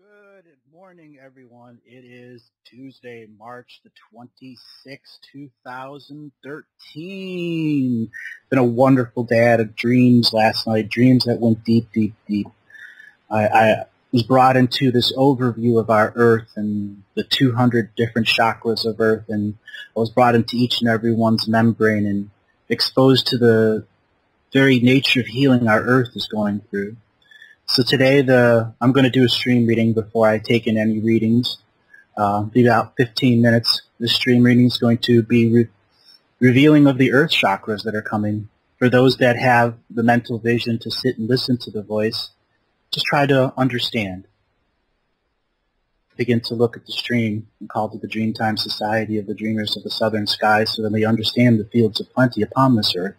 Good morning, everyone. It is Tuesday, March the 26th, 2013. Been a wonderful day. I had dreams last night, dreams that went deep, deep, deep. I was brought into this overview of our Earth and the 200 different chakras of Earth, and I was brought into each and every one's membrane and exposed to the very nature of healing our Earth is going through. So today I'm going to do a stream reading before I take in any readings. Be about 15 minutes. The stream reading is going to be revealing of the earth chakras that are coming. For those that have the mental vision to sit and listen to the voice, just try to understand. Begin to look at the stream and call to the Dreamtime Society of the Dreamers of the Southern Skies so that they understand the fields of plenty upon this earth.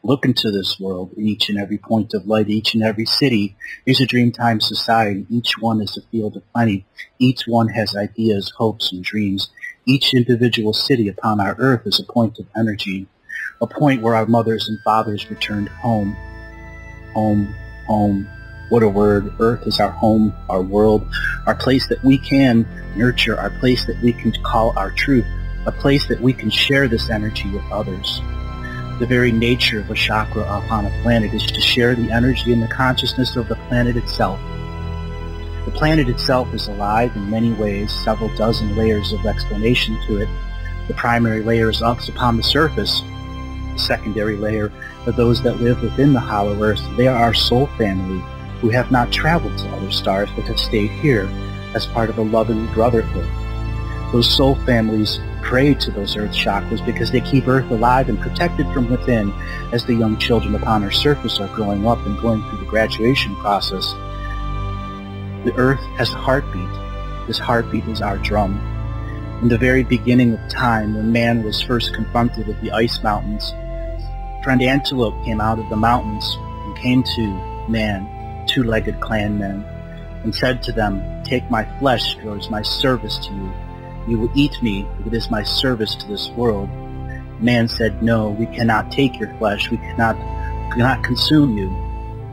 Look into this world, in each and every point of light, each and every city is a Dreamtime Society. Each one is a field of plenty. Each one has ideas, hopes, and dreams. Each individual city upon our earth is a point of energy, a point where our mothers and fathers returned home. Home, home. What a word. Earth is our home, our world, our place that we can nurture, our place that we can call our truth, a place that we can share this energy with others. The very nature of a chakra upon a planet is to share the energy and the consciousness of the planet itself. The planet itself is alive in many ways, several dozen layers of explanation to it. The primary layer is up upon the surface. The secondary layer are those that live within the hollow earth. They are our soul family, who have not traveled to other stars but have stayed here as part of a loving brotherhood. Those soul families pray to those earth chakras because they keep earth alive and protected from within as the young children upon our surface are growing up and going through the graduation process. The earth has a heartbeat. This heartbeat is our drum. In the very beginning of time, when man was first confronted with the ice mountains, friend Antelope came out of the mountains and came to man, two-legged clan men, and said to them, "Take my flesh, for it is my service to you. You will eat me, for it is my service to this world." Man said, "No, we cannot take your flesh. We cannot consume you."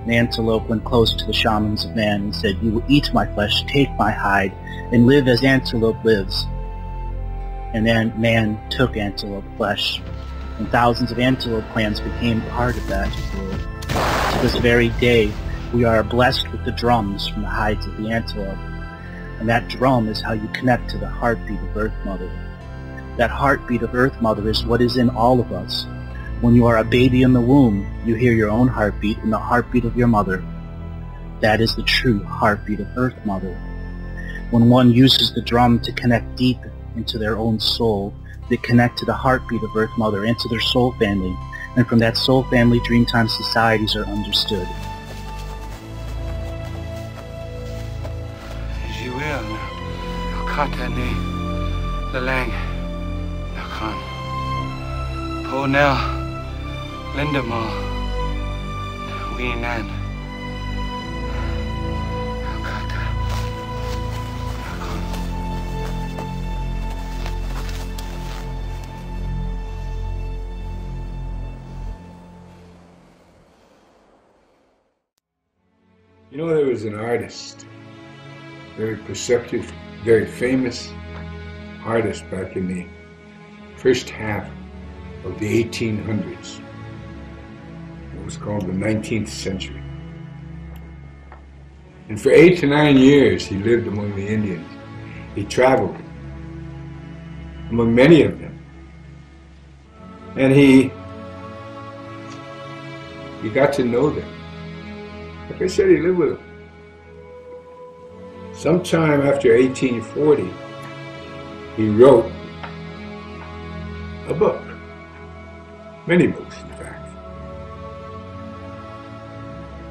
And Antelope went close to the shamans of man and said, "You will eat my flesh, take my hide, and live as Antelope lives." And then man took Antelope flesh, and thousands of Antelope clans became part of that world. To this very day, we are blessed with the drums from the hides of the antelope. And that drum is how you connect to the heartbeat of Earth Mother. That heartbeat of Earth Mother is what is in all of us. When you are a baby in the womb, you hear your own heartbeat and the heartbeat of your mother. That is the true heartbeat of Earth Mother. When one uses the drum to connect deep into their own soul, they connect to the heartbeat of Earth Mother and to their soul family. And from that soul family, Dreamtime societies are understood. Katani, Lalang, Nakan, Ponel, Lindamar, Weenan, Kata, Nakan. You know, there was an artist, very perceptive, very famous artist back in the first half of the 1800s. It was called the 19th century. And for 8 to 9 years he lived among the Indians. He traveled among many of them. And he got to know them. Like I said, he lived with them. Sometime after 1840, he wrote a book, many books in fact.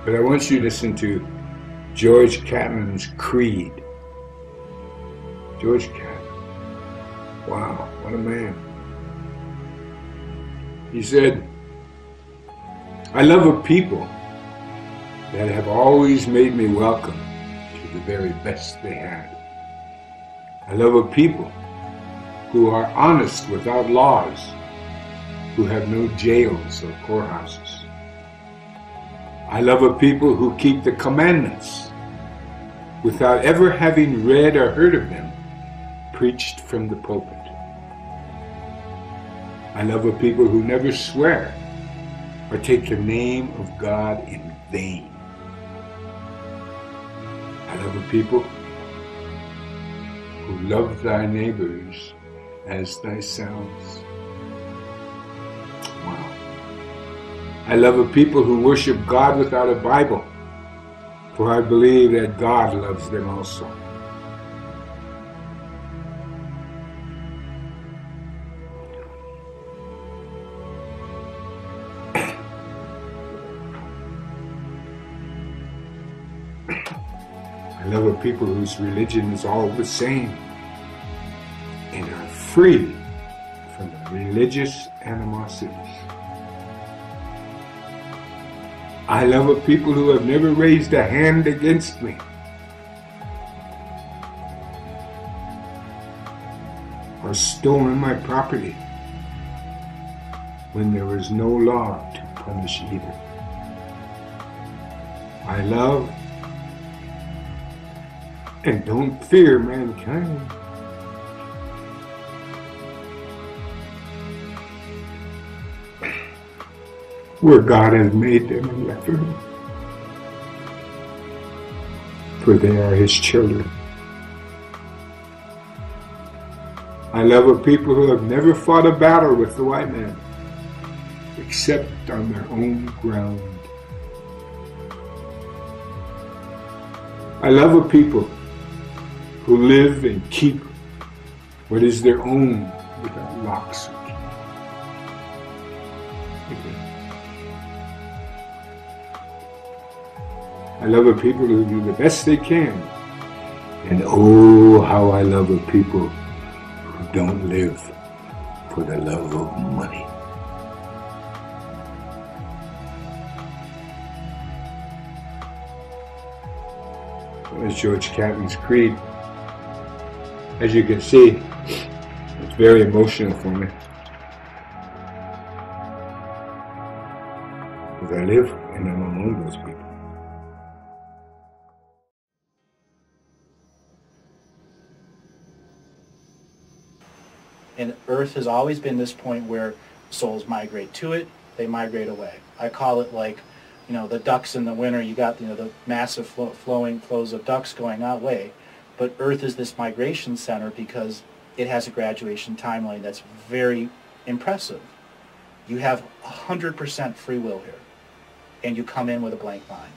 But I want you to listen to George Catton's Creed. George Catton, wow, what a man. He said, "I love a people that have always made me welcome the very best they had. I love a people who are honest without laws, who have no jails or courthouses. I love a people who keep the commandments without ever having read or heard of them preached from the pulpit. I love a people who never swear or take the name of God in vain. I love a people who love thy neighbors as thyself. Wow. I love a people who worship God without a Bible, for I believe that God loves them also. I love a people whose religion is all the same and are free from the religious animosities. I love a people who have never raised a hand against me or stolen my property when there was no law to punish either. I love and don't fear mankind. Where God has made them and left them, for they are His children. I love a people who have never fought a battle with the white man, except on their own ground. I love a people who live and keep what is their own without locks and keys. I love a people who do the best they can. And oh, how I love a people who don't live for the love of money. That's George Catley's creed. As you can see, it's very emotional for me. Because I live and I'm among those people. And Earth has always been this point where souls migrate to it, they migrate away. I call it like, you know, the ducks in the winter, you got, you know, the massive flowing flows of ducks going that way. But Earth is this migration center because it has a graduation timeline that's very impressive. You have 100% free will here, and you come in with a blank mind.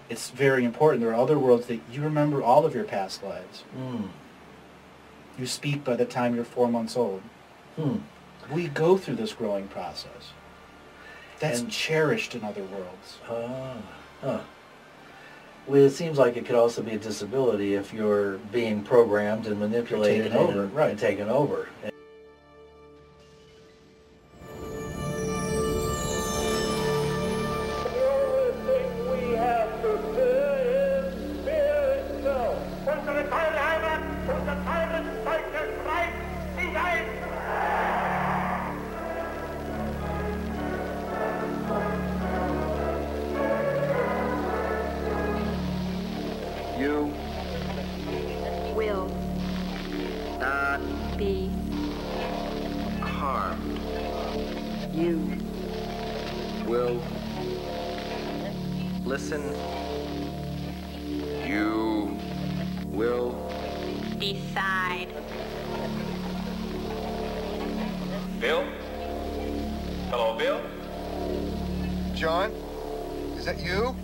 It's very important. There are other worlds that you remember all of your past lives. You speak by the time you're 4 months old. We go through this growing process. That's cherished in other worlds. Well, it seems like it could also be a disability if you're being programmed and manipulated and taken over. You will not be harmed. you Will listen. You will decide. Bill? Hello, Bill? John, is that you?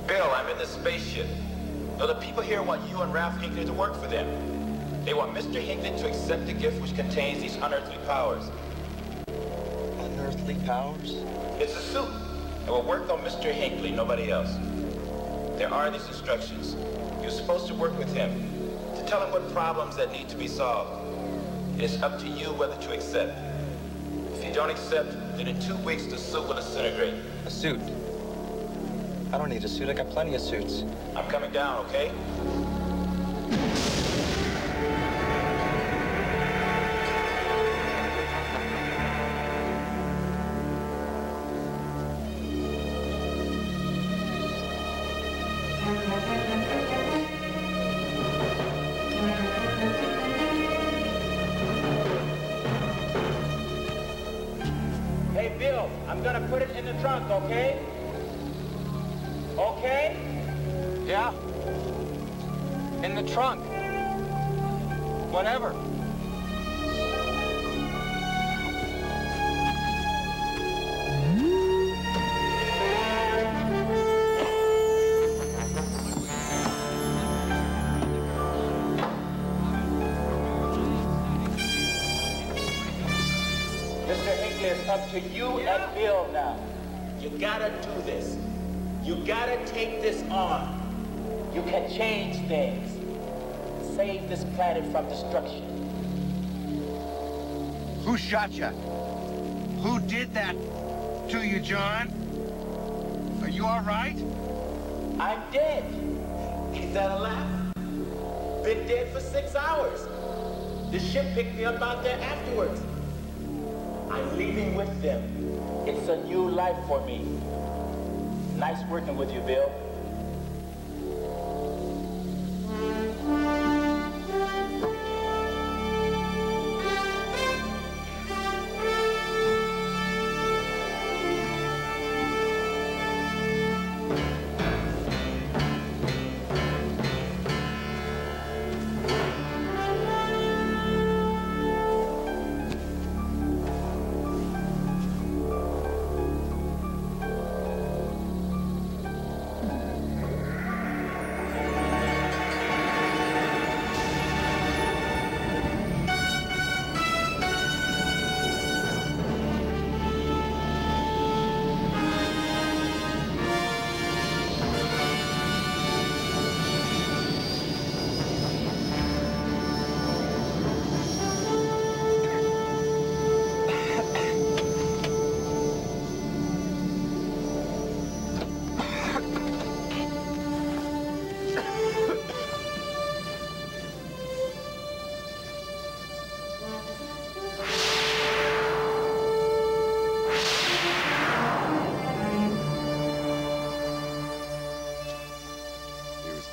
Bill, I'm in the spaceship. Now, the people here want you and Ralph Hinckley to work for them. They want Mr. Hinckley to accept the gift which contains these unearthly powers. Unearthly powers? It's a suit. It will work on Mr. Hinckley, nobody else. There are these instructions. You're supposed to work with him, to tell him what problems that need to be solved. It is up to you whether to accept. If you don't accept, then in 2 weeks the suit will disintegrate. A suit? I don't need a suit. I got plenty of suits. I'm coming down, okay? Hey, Bill, I'm gonna put it in the trunk, okay? Okay? Yeah? In the trunk. Whatever. Mr. Hinckley, it's up to you and Bill now. You gotta do this. You gotta take this on. You can change things. Save this planet from destruction. Who shot you? Who did that to you, John? Are you all right? I'm dead. Is that a laugh? Been dead for 6 hours. The ship picked me up out there afterwards. I'm leaving with them. It's a new life for me. Nice working with you, Bill.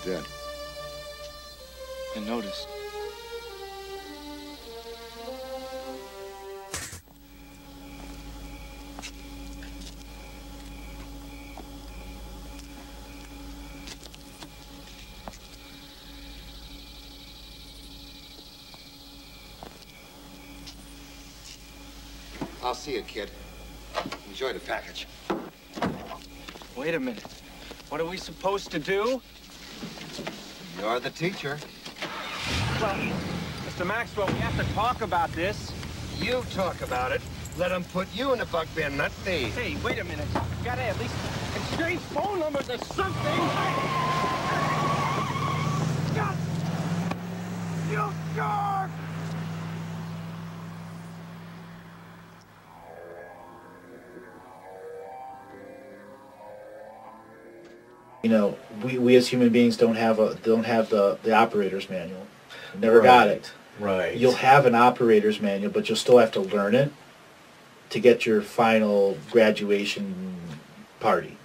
Dead. I noticed. I'll see you, kid. Enjoy the package. Wait a minute. What are we supposed to do? You're the teacher. Well, Mr. Maxwell, we have to talk about this. You talk about it. Let them put you in the bug bin, not me. Hey, wait a minute. You gotta at least exchange phone numbers or something. You jerk! You know, we as human beings don't have the operator's manual. Never got it. Right. You'll have an operator's manual, but you'll still have to learn it to get your final graduation party.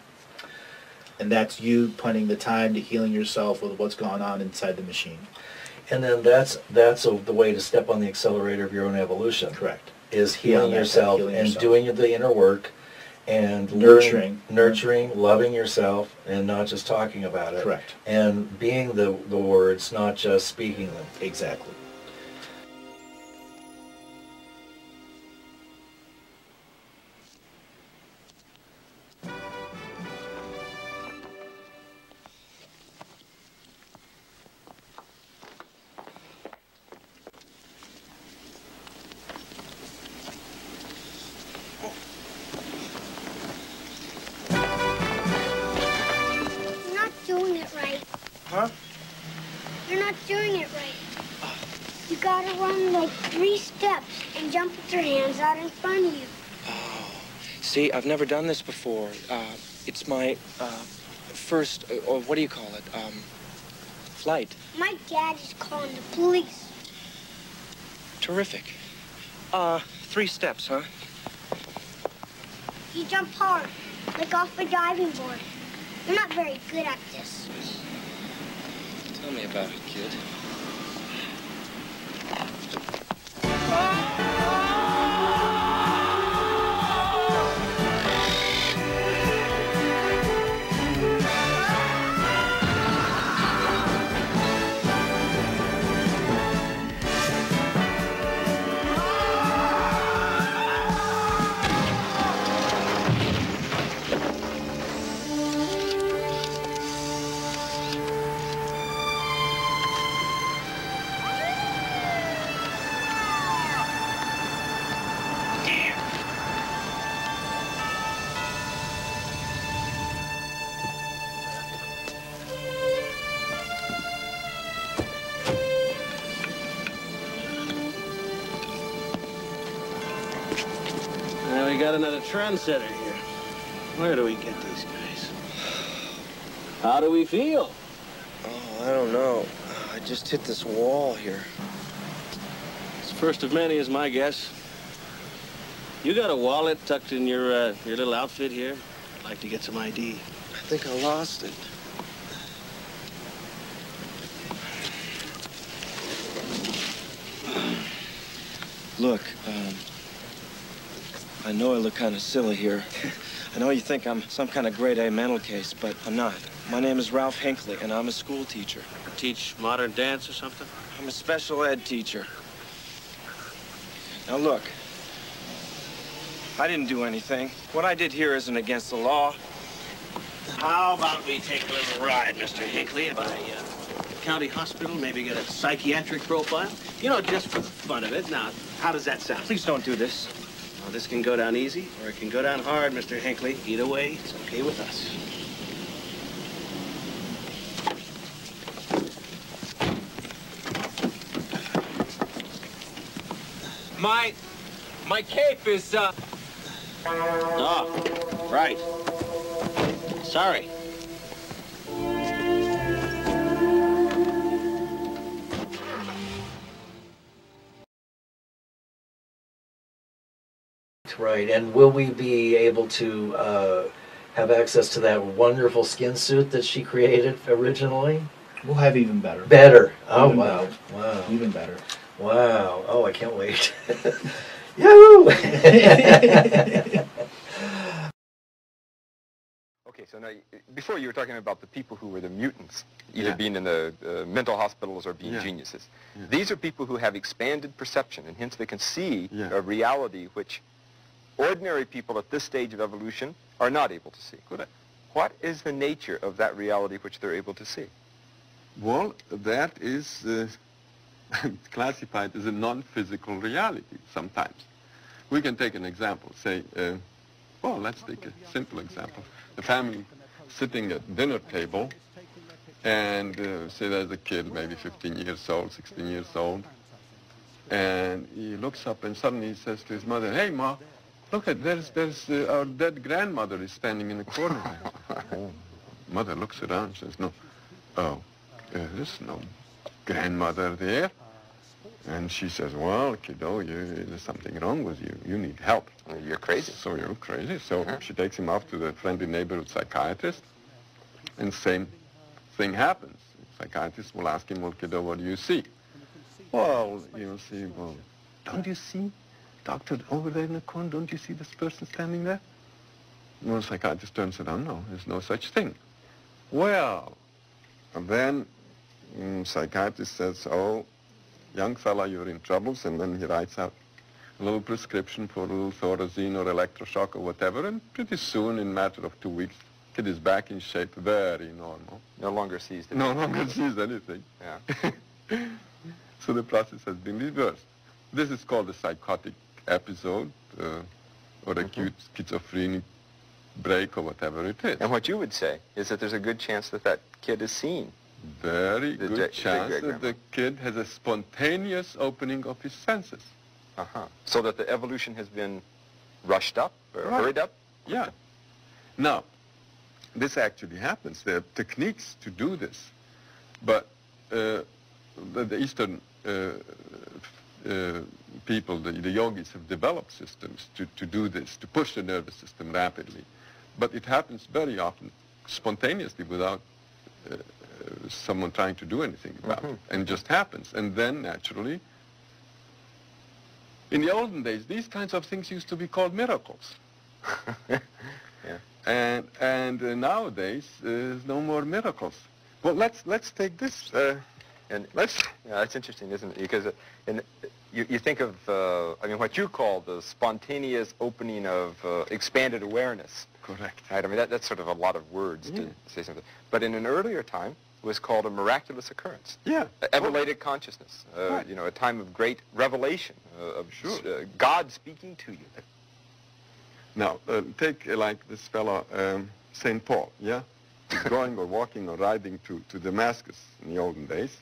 And that's you putting the time to healing yourself with what's going on inside the machine. And then that's the way to step on the accelerator of your own evolution. Correct. Is healing Beyond that, yourself healing and yourself. doing the inner work and nurturing, loving yourself, and not just talking about it. Correct. And being the words, not just speaking them. Exactly. Doing it right. Huh? You're not doing it right. You gotta run like 3 steps and jump with your hands out in front of you. Oh, see, I've never done this before. It's my first, or what do you call it? Flight. My dad is calling the police. Terrific. 3 steps, huh? You jump hard, like off a diving board. You're not very good at this. Tell me about it, kid. got another trendsetter here. Where do we get these guys? How do we feel? Oh, I don't know. I just hit this wall here. It's first of many is my guess. You got a wallet tucked in your little outfit here? I'd like to get some ID. I think I lost it. Look, I know I look kind of silly here. I know you think I'm some kind of grade A mental case, but I'm not. My name is Ralph Hinckley, and I'm a school teacher. Teach modern dance or something? I'm a special ed teacher. Now look, I didn't do anything. What I did here isn't against the law. How about we take a little ride, Mr. Hinckley, by county hospital, maybe get a psychiatric profile? You know, just for the fun of it. Now, how does that sound? Please don't do this. Well, this can go down easy, or it can go down hard, Mr. Hinckley. Either way, it's okay with us. My cape is, Oh, right. Sorry. Right, and will we be able to have access to that wonderful skin suit that she created originally? We'll have even better. Better. Oh, Even wow. better. Wow. Even better. Wow. Oh, I can't wait. Yahoo! Okay, so now, before you were talking about the people who were the mutants, either being in the mental hospitals or being geniuses. Yeah. These are people who have expanded perception, and hence they can see a reality which ordinary people at this stage of evolution are not able to see. Correct. What is the nature of that reality which they're able to see? Well, that is classified as a non-physical reality sometimes. We can take an example, say, well, let's take a simple example. The family sitting at dinner table, and say there's a kid, maybe 15 years old, 16 years old, and he looks up and suddenly he says to his mother, "Hey, Ma, look at, there's our dead grandmother is standing in the corner." Mother looks around and says, "No, there's no grandmother there." And she says, "Well, kiddo, there's something wrong with you. You need help." You're crazy. So you're crazy. So she takes him off to the friendly neighborhood psychiatrist, and same thing happens. The psychiatrist will ask him, "Well, kiddo, what do you see?" "Well, you'll see, well, don't you see, doctor, over there in the corner, don't you see this person standing there?" Well, the psychiatrist turns around, "No, there's no such thing." Well, and then psychiatrist says, "Oh, young fella, you're in troubles," and then he writes out a little prescription for a little Thorazine or electroshock or whatever, and pretty soon, in a matter of 2 weeks, kid is back in shape, very normal. No longer sees the No longer sees anything. Yeah. So the process has been reversed. This is called a psychotic episode, or acute schizophrenic break, or whatever it is. And what you would say is that there's a good chance that that kid is seen. Very good chance that the kid has a spontaneous opening of his senses. So that the evolution has been rushed up or hurried up? Yeah. Now, this actually happens. There are techniques to do this. But the Eastern people, the yogis, have developed systems to do this, to push the nervous system rapidly. But it happens very often spontaneously without someone trying to do anything about it, and just happens. And then, naturally, in the olden days, these kinds of things used to be called miracles. And nowadays, there's no more miracles. Well, let's take this. That's interesting, isn't it? Because you think of, I mean, what you call the spontaneous opening of expanded awareness. Correct. Right? I mean, that's sort of a lot of words to say something. But in an earlier time, it was called a miraculous occurrence. Yeah. Elevated consciousness. Right. You know, a time of great revelation, of God speaking to you. Now, take like this fellow, St. Paul, yeah? He's going or walking or riding to Damascus in the olden days.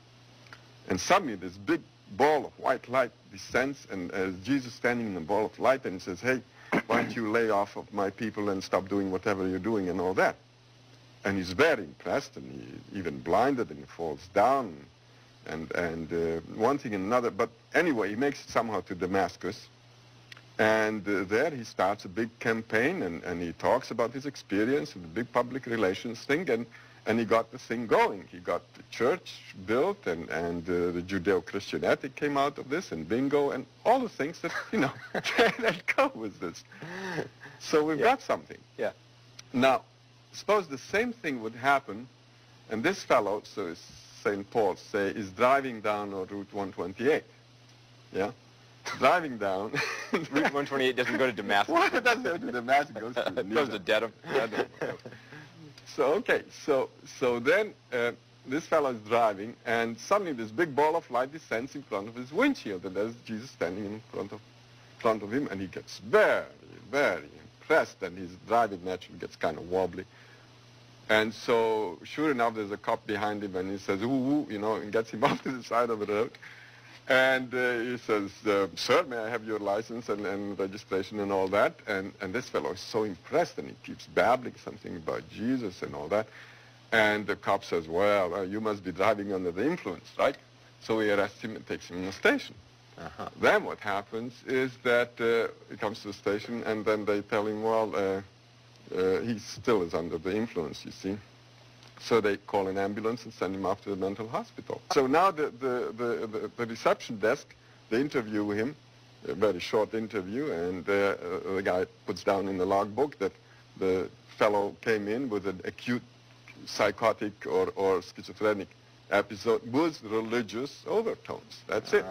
And suddenly this big ball of white light descends, and Jesus standing in the ball of light, and he says, "Hey, why don't you lay off of my people and stop doing whatever you're doing and all that? And he's very impressed, and he even blinded, and he falls down, and one thing and another. But anyway, he makes it somehow to Damascus, and there he starts a big campaign, and he talks about his experience and the big public relations thing, and he got the thing going. He got the church built, and the Judeo-Christian ethic came out of this, and bingo, and all the things that, you know, that go with this. So we've got something. Yeah. Now, suppose the same thing would happen, and this fellow, so it's St. Paul, say, is driving down on Route 128. Yeah? Driving down. Route 128 doesn't go to Damascus. Well, it doesn't go to Damascus. It goes to It goes to Dedham. So, okay, so then this fellow is driving, and suddenly this big ball of light descends in front of his windshield, and there's Jesus standing in front of him, and he gets very, very impressed, and his driving naturally gets kind of wobbly. And so, sure enough, there's a cop behind him, and he says, ooh, ooh, you know, and gets him off to the side of the road. And he says, sir, may I have your license and registration and all that? And this fellow is so impressed, and he keeps babbling something about Jesus and all that. And the cop says, well, you must be driving under the influence, right? So he arrests him and takes him in the station. Then what happens is that he comes to the station, and then they tell him, well, he still is under the influence, you see. So they call an ambulance and send him off to the mental hospital. So now the reception desk, they interview him, a very short interview, and the guy puts down in the logbook that the fellow came in with an acute psychotic or schizophrenic episode with religious overtones. That's it.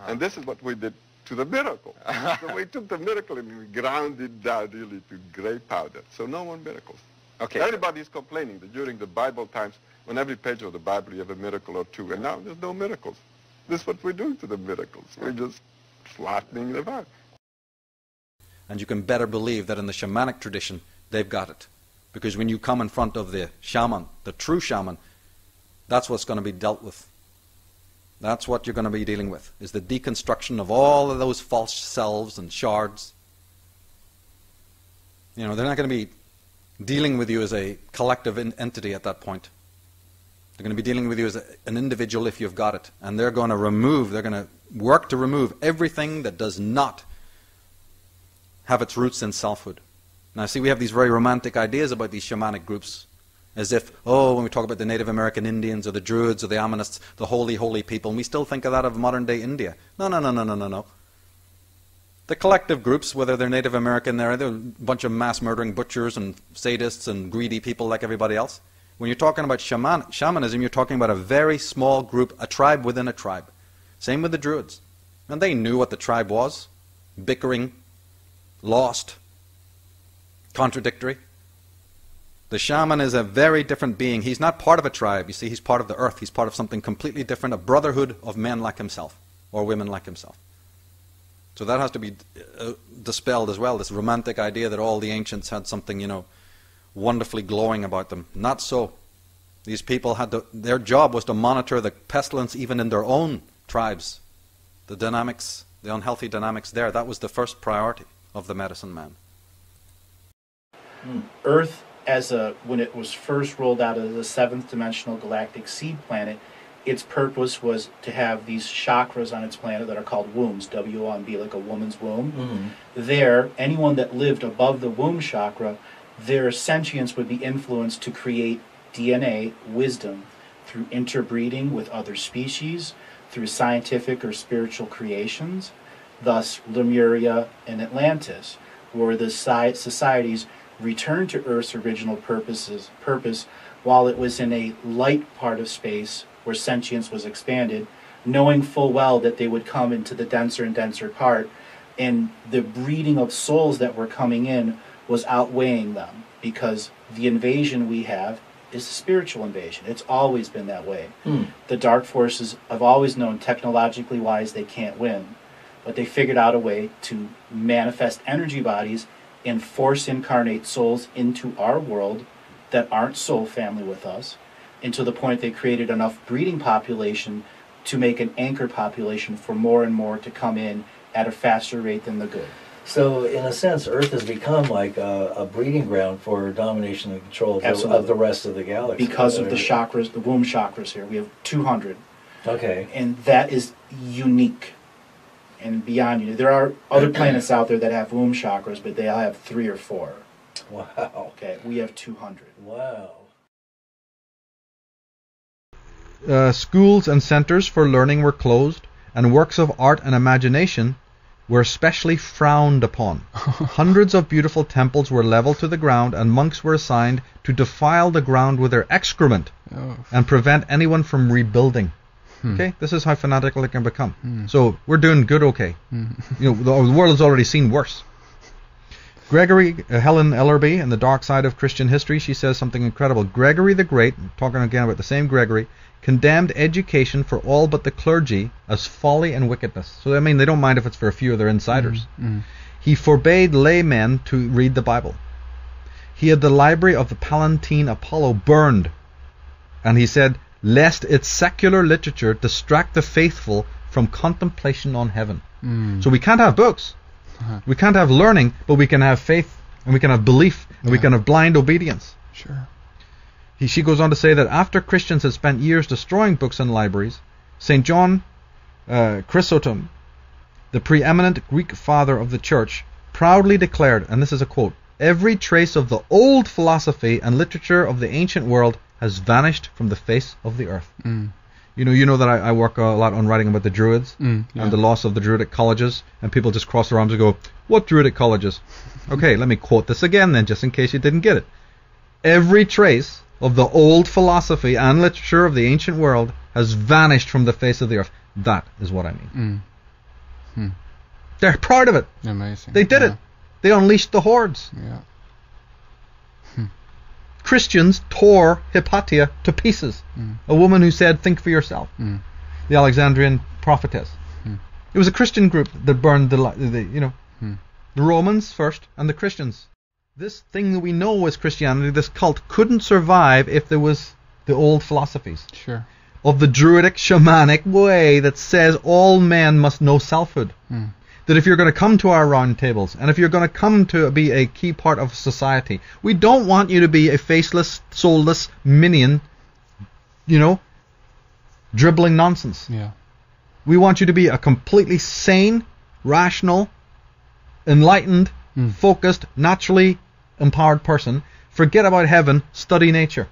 And this is what we did to the miracle. So we took the miracle and we ground it down really to gray powder. So no more miracles. Okay. Everybody's complaining that during the Bible times, on every page of the Bible you have a miracle or two, and now there's no miracles. This is what we're doing to the miracles. We're just flattening them out. And you can better believe that in the shamanic tradition, they've got it. Because when you come in front of the shaman, the true shaman, that's what's going to be dealt with. That's what you're going to be dealing with, is the deconstruction of all of those false selves and shards. You know, they're not going to be dealing with you as a collective entity at that point. They're going to be dealing with you as an individual if you've got it. And they're going to work to remove everything that does not have its roots in selfhood. Now see, we have these very romantic ideas about these shamanic groups, as if, oh, when we talk about the Native American Indians or the Druids or the Ammonists, the holy, holy people, and we still think of that of modern-day India. No, no, no, no, no, no, no. The collective groups, whether they're Native American, they're a bunch of mass-murdering butchers and sadists and greedy people like everybody else. When you're talking about shamanism, you're talking about a very small group, a tribe within a tribe. Same with the Druids. And they knew what the tribe was. Bickering, lost, contradictory. The shaman is a very different being. He's not part of a tribe. You see, he's part of the earth. He's part of something completely different, a brotherhood of men like himself, or women like himself. So that has to be dispelled as well, this romantic idea that all the ancients had something, you know, wonderfully glowing about them. Not so. These people had their job was to monitor the pestilence even in their own tribes. The dynamics, the unhealthy dynamics there, that was the first priority of the medicine man. Earth, when it was first rolled out as the seventh dimensional galactic seed planet, its purpose was to have these chakras on its planet that are called wombs, W-O-M-B, like a woman's womb. Mm-hmm. There, anyone that lived above the womb chakra, their sentience would be influenced to create DNA, wisdom, through interbreeding with other species, through scientific or spiritual creations, thus Lemuria and Atlantis, where the societies returned to Earth's original purpose while it was in a light part of space where sentience was expanded, knowing full well that they would come into the denser and denser part, and the breeding of souls that were coming in was outweighing them, because the invasion we have is a spiritual invasion. It's always been that way. The dark forces have always known, technologically wise, they can't win, but they figured out a way to manifest energy bodies and force incarnate souls into our world that aren't soul family with us, and to the point they created enough breeding population to make an anchor population for more and more to come in at a faster rate than the good. So, in a sense, Earth has become like a breeding ground for domination and control of the rest of the galaxy. Because of the chakras, the womb chakras here. We have 200. Okay. And that is unique and beyond unique. There are other planets out there that have womb chakras, but they all have 3 or 4. Wow. Okay, we have 200. Wow. Schools and centers for learning were closed, and works of art and imagination were especially frowned upon. Hundreds of beautiful temples were leveled to the ground, and monks were assigned to defile the ground with their excrement and prevent anyone from rebuilding. Okay, this is how fanatical it can become. So we're doing good, okay. You know, the world has already seen worse. Helen Ellerby, in The Dark Side of Christian History, she says something incredible. Gregory the Great, talking again about the same Gregory, condemned education for all but the clergy as folly and wickedness. So, I mean, they don't mind if it's for a few of their insiders. He forbade laymen to read the Bible. He had the library of the Palatine Apollo burned. And he said, lest its secular literature distract the faithful from contemplation on heaven. So we can't have books. We can't have learning, but we can have faith, and we can have belief, and we can have blind obedience. Sure. She goes on to say that after Christians had spent years destroying books and libraries, St. John Chrysostom, the preeminent Greek father of the church, proudly declared, and this is a quote, "Every trace of the old philosophy and literature of the ancient world has vanished from the face of the earth." You know that I work a lot on writing about the Druids and the loss of the Druidic colleges, and people just cross their arms and go, "What Druidic colleges?" Okay, let me quote this again then, just in case you didn't get it. "Every trace of the old philosophy and literature of the ancient world has vanished from the face of the earth." That is what I mean. They're proud of it. Amazing. They did it. They unleashed the hordes. Christians tore Hypatia to pieces. A woman who said, "Think for yourself." The Alexandrian prophetess. It was a Christian group that burned the Romans first and the Christians. This thing that we know as Christianity, this cult, couldn't survive if there was the old philosophies. Sure. Of the Druidic shamanic way that says all men must know selfhood. That if you're going to come to our round tables, and if you're going to come to be a key part of society, we don't want you to be a faceless, soulless minion, dribbling nonsense. We want you to be a completely sane, rational, enlightened, focused, naturally empowered person. Forget about heaven, study nature.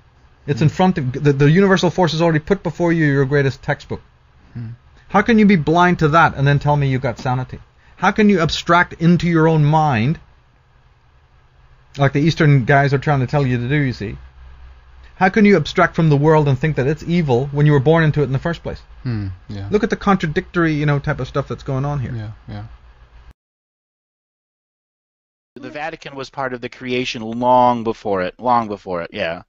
It's in front of the universal force is already put before you, your greatest textbook. How can you be blind to that and then tell me you've got sanity? How can you abstract into your own mind, like the Eastern guys are trying to tell you to do, you see? How can you abstract from the world and think that it's evil when you were born into it in the first place? Look at the contradictory, type of stuff that's going on here. The Vatican was part of the creation long before it, yeah.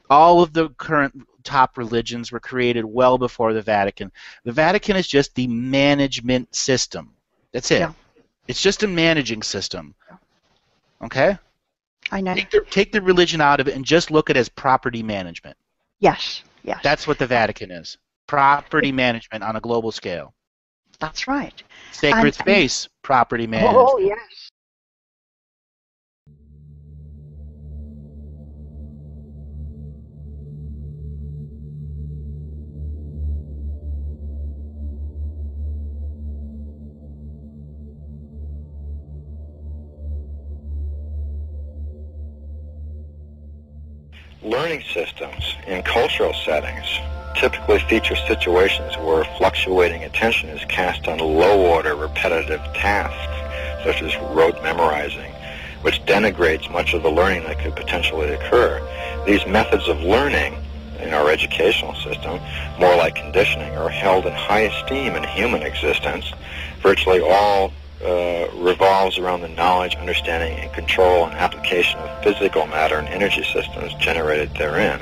All of the current top religions were created well before the Vatican. The Vatican is just the management system. That's it. It's just a managing system. Okay? I know. Take the religion out of it and just look at it as property management. Yes. That's what the Vatican is. Property management on a global scale. That's right. Sacred space, property management. Oh, yes. Learning systems in cultural settings typically feature situations where fluctuating attention is cast on low-order repetitive tasks, such as rote memorizing, which denigrates much of the learning that could potentially occur. These methods of learning in our educational system, more like conditioning, are held in high esteem in human existence. Virtually all revolves around the knowledge, understanding, and control and application of physical matter and energy systems generated therein.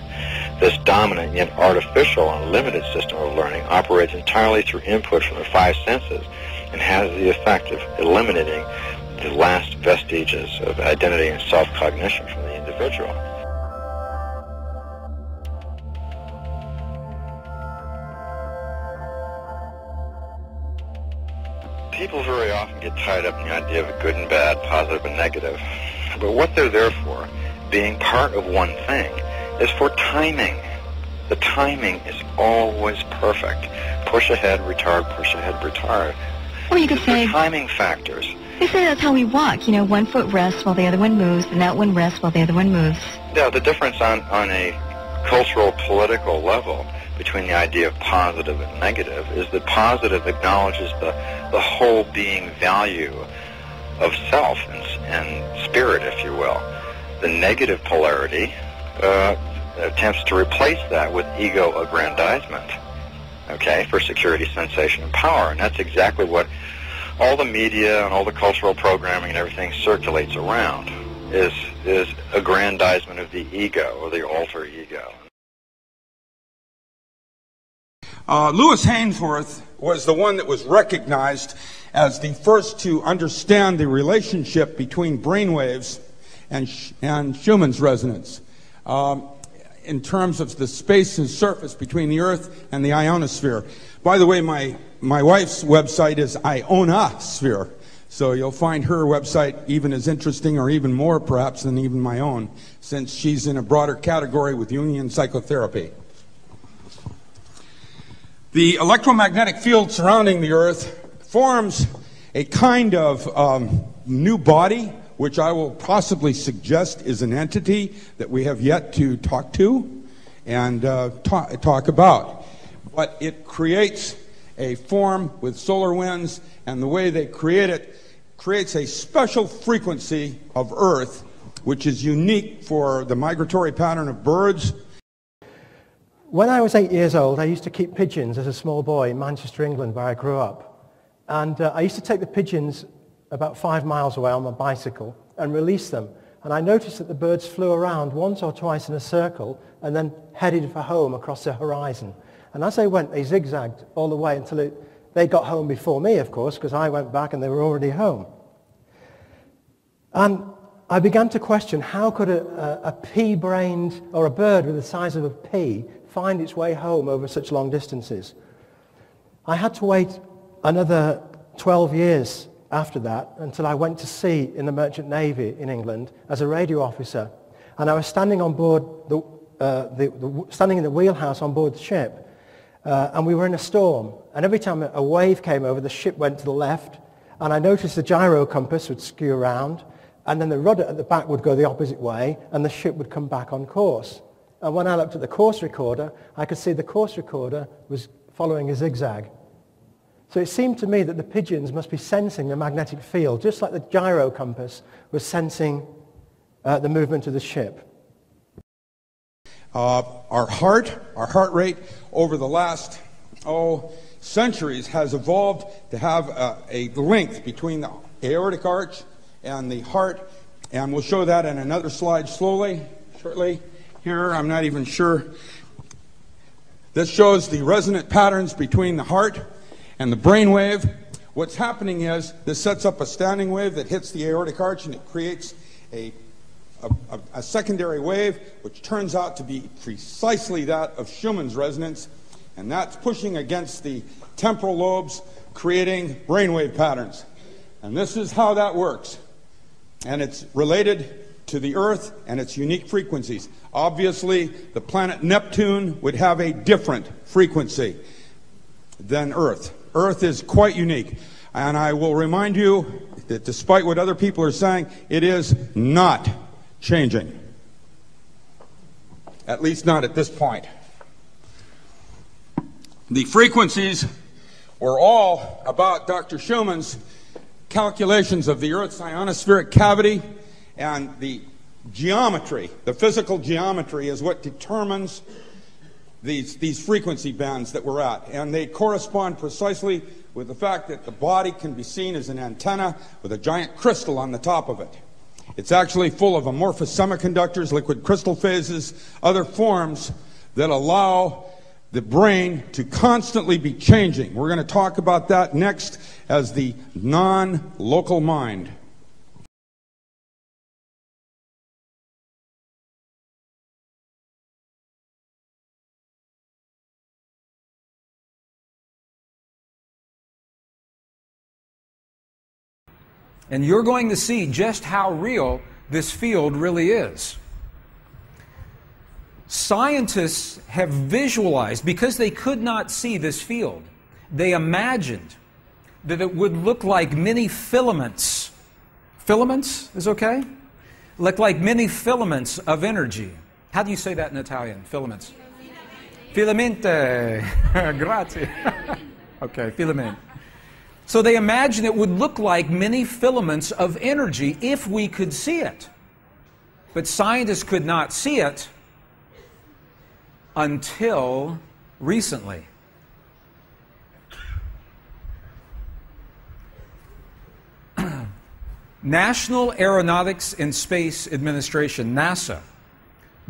This dominant yet artificial and limited system of learning operates entirely through input from the five senses and has the effect of eliminating the last vestiges of identity and self-cognition from the individual. People very often get tied up in the idea of good and bad, positive and negative. But what they're there for, being part of one thing, is for timing. The timing is always perfect. Push ahead, retard, push ahead, retard. Or you could say timing factors. You say that's how we walk. You know, one foot rests while the other one moves, and that one rests while the other one moves. Yeah, the difference on a cultural, political level between the idea of positive and negative is that positive acknowledges the whole being value of self and spirit, if you will. The negative polarity attempts to replace that with ego aggrandizement, okay, for security, sensation, and power. And that's exactly what all the media and all the cultural programming and everything circulates around, is aggrandizement of the ego, or the alter ego. Lewis Hainsworth was the one that was recognized as the first to understand the relationship between brainwaves and Schumann's resonance in terms of the space and surface between the Earth and the ionosphere. By the way, my wife's website is Ionosphere, so you'll find her website even as interesting, or even more perhaps than even my own, since she's in a broader category with Jungian psychotherapy. The electromagnetic field surrounding the Earth forms a kind of new body, which I will possibly suggest is an entity that we have yet to talk to and talk about. But it creates a form with solar winds, and the way they create it creates a special frequency of Earth, which is unique for the migratory pattern of birds. When I was 8 years old, I used to keep pigeons as a small boy in Manchester, England, where I grew up. And I used to take the pigeons about 5 miles away on my bicycle and release them. And I noticed that the birds flew around once or twice in a circle and then headed for home across the horizon. And as they went, they zigzagged all the way until they got home before me, of course, because I went back and they were already home. And I began to question, how could a pea-brained, or a bird with the size of a pea, find its way home over such long distances? I had to wait another 12 years after that until I went to sea in the Merchant Navy in England as a radio officer. And I was standing on board, standing in the wheelhouse on board the ship, and we were in a storm. And every time a wave came over, the ship went to the left, and I noticed the gyro compass would skew around, and then the rudder at the back would go the opposite way, and the ship would come back on course. And when I looked at the course recorder, I could see the course recorder was following a zigzag. So it seemed to me that the pigeons must be sensing the magnetic field, just like the gyro compass was sensing the movement of the ship. Our heart rate over the last, centuries has evolved to have a length between the aortic arch and the heart, and we'll show that in another slide shortly. Here, I'm not even sure. This shows the resonant patterns between the heart and the brain wave. What's happening is this sets up a standing wave that hits the aortic arch, and it creates a secondary wave, which turns out to be precisely that of Schumann's resonance, and that's pushing against the temporal lobes, creating brainwave patterns. And this is how that works. And it's related to the Earth and its unique frequencies. Obviously, the planet Neptune would have a different frequency than Earth. Earth is quite unique. And I will remind you that despite what other people are saying, it is not changing. At least not at this point. The frequencies were all about Dr. Schumann's calculations of the Earth's ionospheric cavity, and the geometry, the physical geometry, is what determines these frequency bands that we're at. And they correspond precisely with the fact that the body can be seen as an antenna with a giant crystal on the top of it. It's actually full of amorphous semiconductors, liquid crystal phases, other forms that allow the brain to constantly be changing. We're going to talk about that next as the non-local mind. And you're going to see just how real this field really is. Scientists have visualized, because they could not see this field, they imagined that it would look like many filaments. Filaments is okay? Look like many filaments of energy. How do you say that in Italian? Filaments. Filamente. Grazie. Okay, filament. So they imagined it would look like many filaments of energy if we could see it. But scientists could not see it until recently. National Aeronautics and Space Administration, NASA,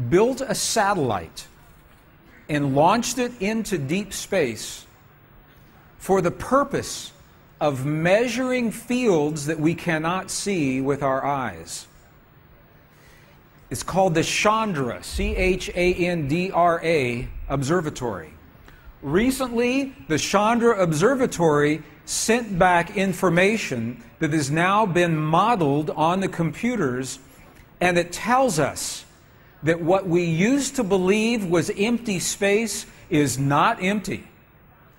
built a satellite and launched it into deep space for the purpose of measuring fields that we cannot see with our eyes. It's called the Chandra, Chandra Observatory. Recently, the Chandra Observatory sent back information that has now been modeled on the computers, and it tells us that what we used to believe was empty space is not empty.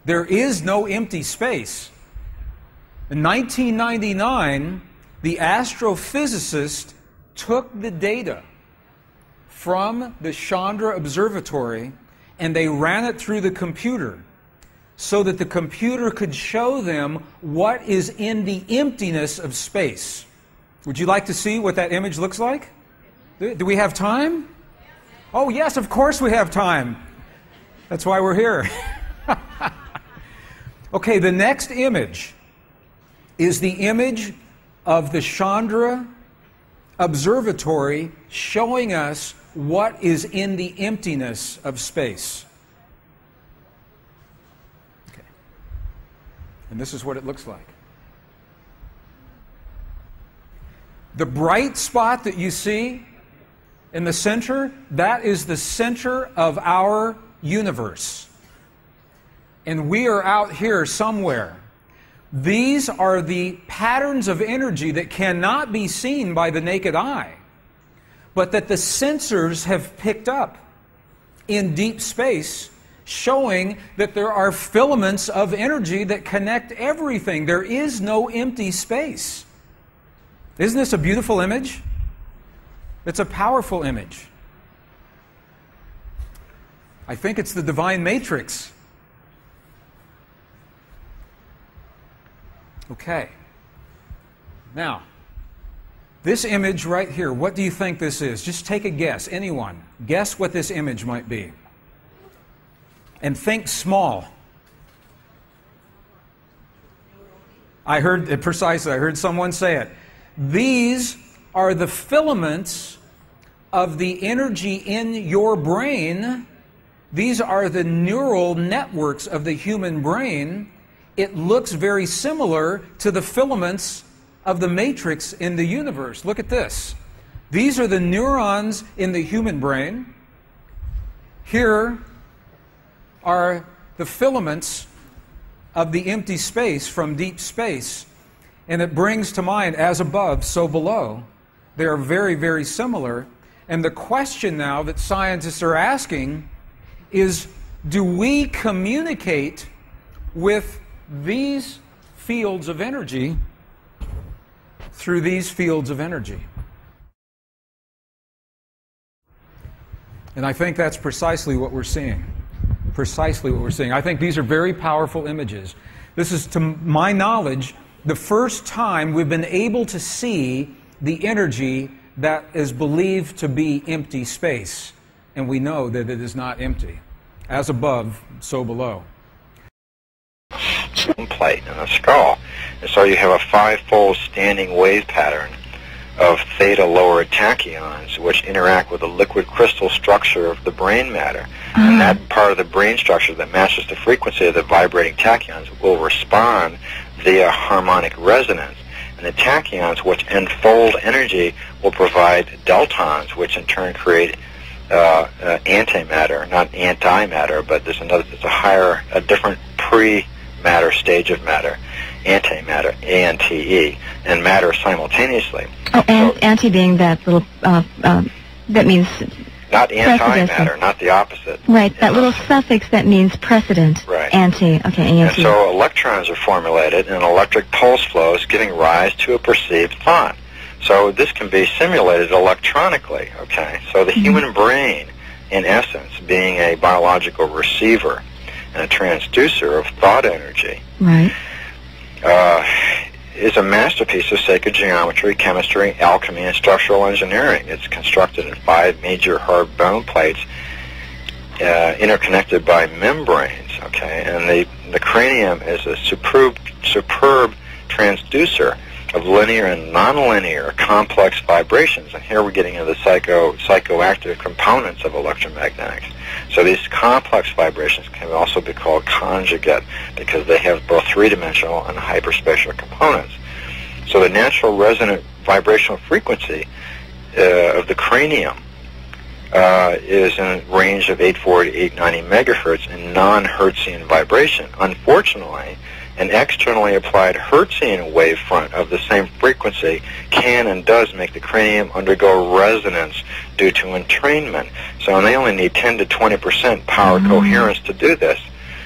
There is no empty space. In 1999, the astrophysicist took the data from the Chandra Observatory and they ran it through the computer so that the computer could show them what is in the emptiness of space. Would you like to see what that image looks like? Do we have time? Oh yes, of course we have time. That's why we're here. Okay, the next image is the image of the Chandra Observatory showing us what is in the emptiness of space. Okay. And this is what it looks like. The bright spot that you see in the center, that is the center of our universe. And we are out here somewhere. These are the patterns of energy that cannot be seen by the naked eye, but that the sensors have picked up in deep space, showing that there are filaments of energy that connect everything. There is no empty space. Isn't this a beautiful image? It's a powerful image. I think it's the divine matrix. Okay. Now, this image right here, what do you think this is? Just take a guess, anyone. Guess what this image might be. And think small. I heard it precisely. I heard someone say it. These are the filaments of the energy in your brain. These are the neural networks of the human brain. It looks very similar to the filaments of the matrix in the universe. Look at this. These are the neurons in the human brain. Here are the filaments of the empty space from deep space. And it brings to mind, as above, so below. They are very, very similar. And the question now that scientists are asking is, do we communicate with these fields of energy through these fields of energy? And I think that's precisely what we're seeing. Precisely what we're seeing. I think these are very powerful images. This is, to my knowledge, the first time we've been able to see the energy that is believed to be empty space. And we know that it is not empty. As above, so below. Plate in the skull. And so you have a five-fold standing wave pattern of theta lower tachyons which interact with the liquid crystal structure of the brain matter. And that part of the brain structure that matches the frequency of the vibrating tachyons will respond via harmonic resonance. And the tachyons, which enfold energy, will provide deltons, which in turn create antimatter, not antimatter, but there's a different pre-matter stage of matter. antimatter, A-N-T-E, and matter simultaneously. Oh, and anti being that little, that means... Not antimatter, precedent. not the opposite. Right, that little suffix that means precedent. Right. Anti, okay, And anti. so electrons are formulated and electric pulse flows giving rise to a perceived thought. So this can be simulated electronically, okay? So the human brain, in essence, being a biological receiver and a transducer of thought energy, right. Is a masterpiece of sacred geometry, chemistry, alchemy, and structural engineering. It's constructed in 5 major hard bone plates interconnected by membranes, okay? And the cranium is a superb transducer of linear and nonlinear complex vibrations. And here we're getting into the psychoactive components of electromagnetics. So these complex vibrations can also be called conjugate because they have both three-dimensional and hyperspatial components. So the natural resonant vibrational frequency of the cranium is in a range of 840 to 890 megahertz in non-Hertzian vibration. Unfortunately, an externally applied Hertzian wavefront of the same frequency can and does make the cranium undergo resonance due to entrainment. So they only need 10 to 20% power coherence to do this.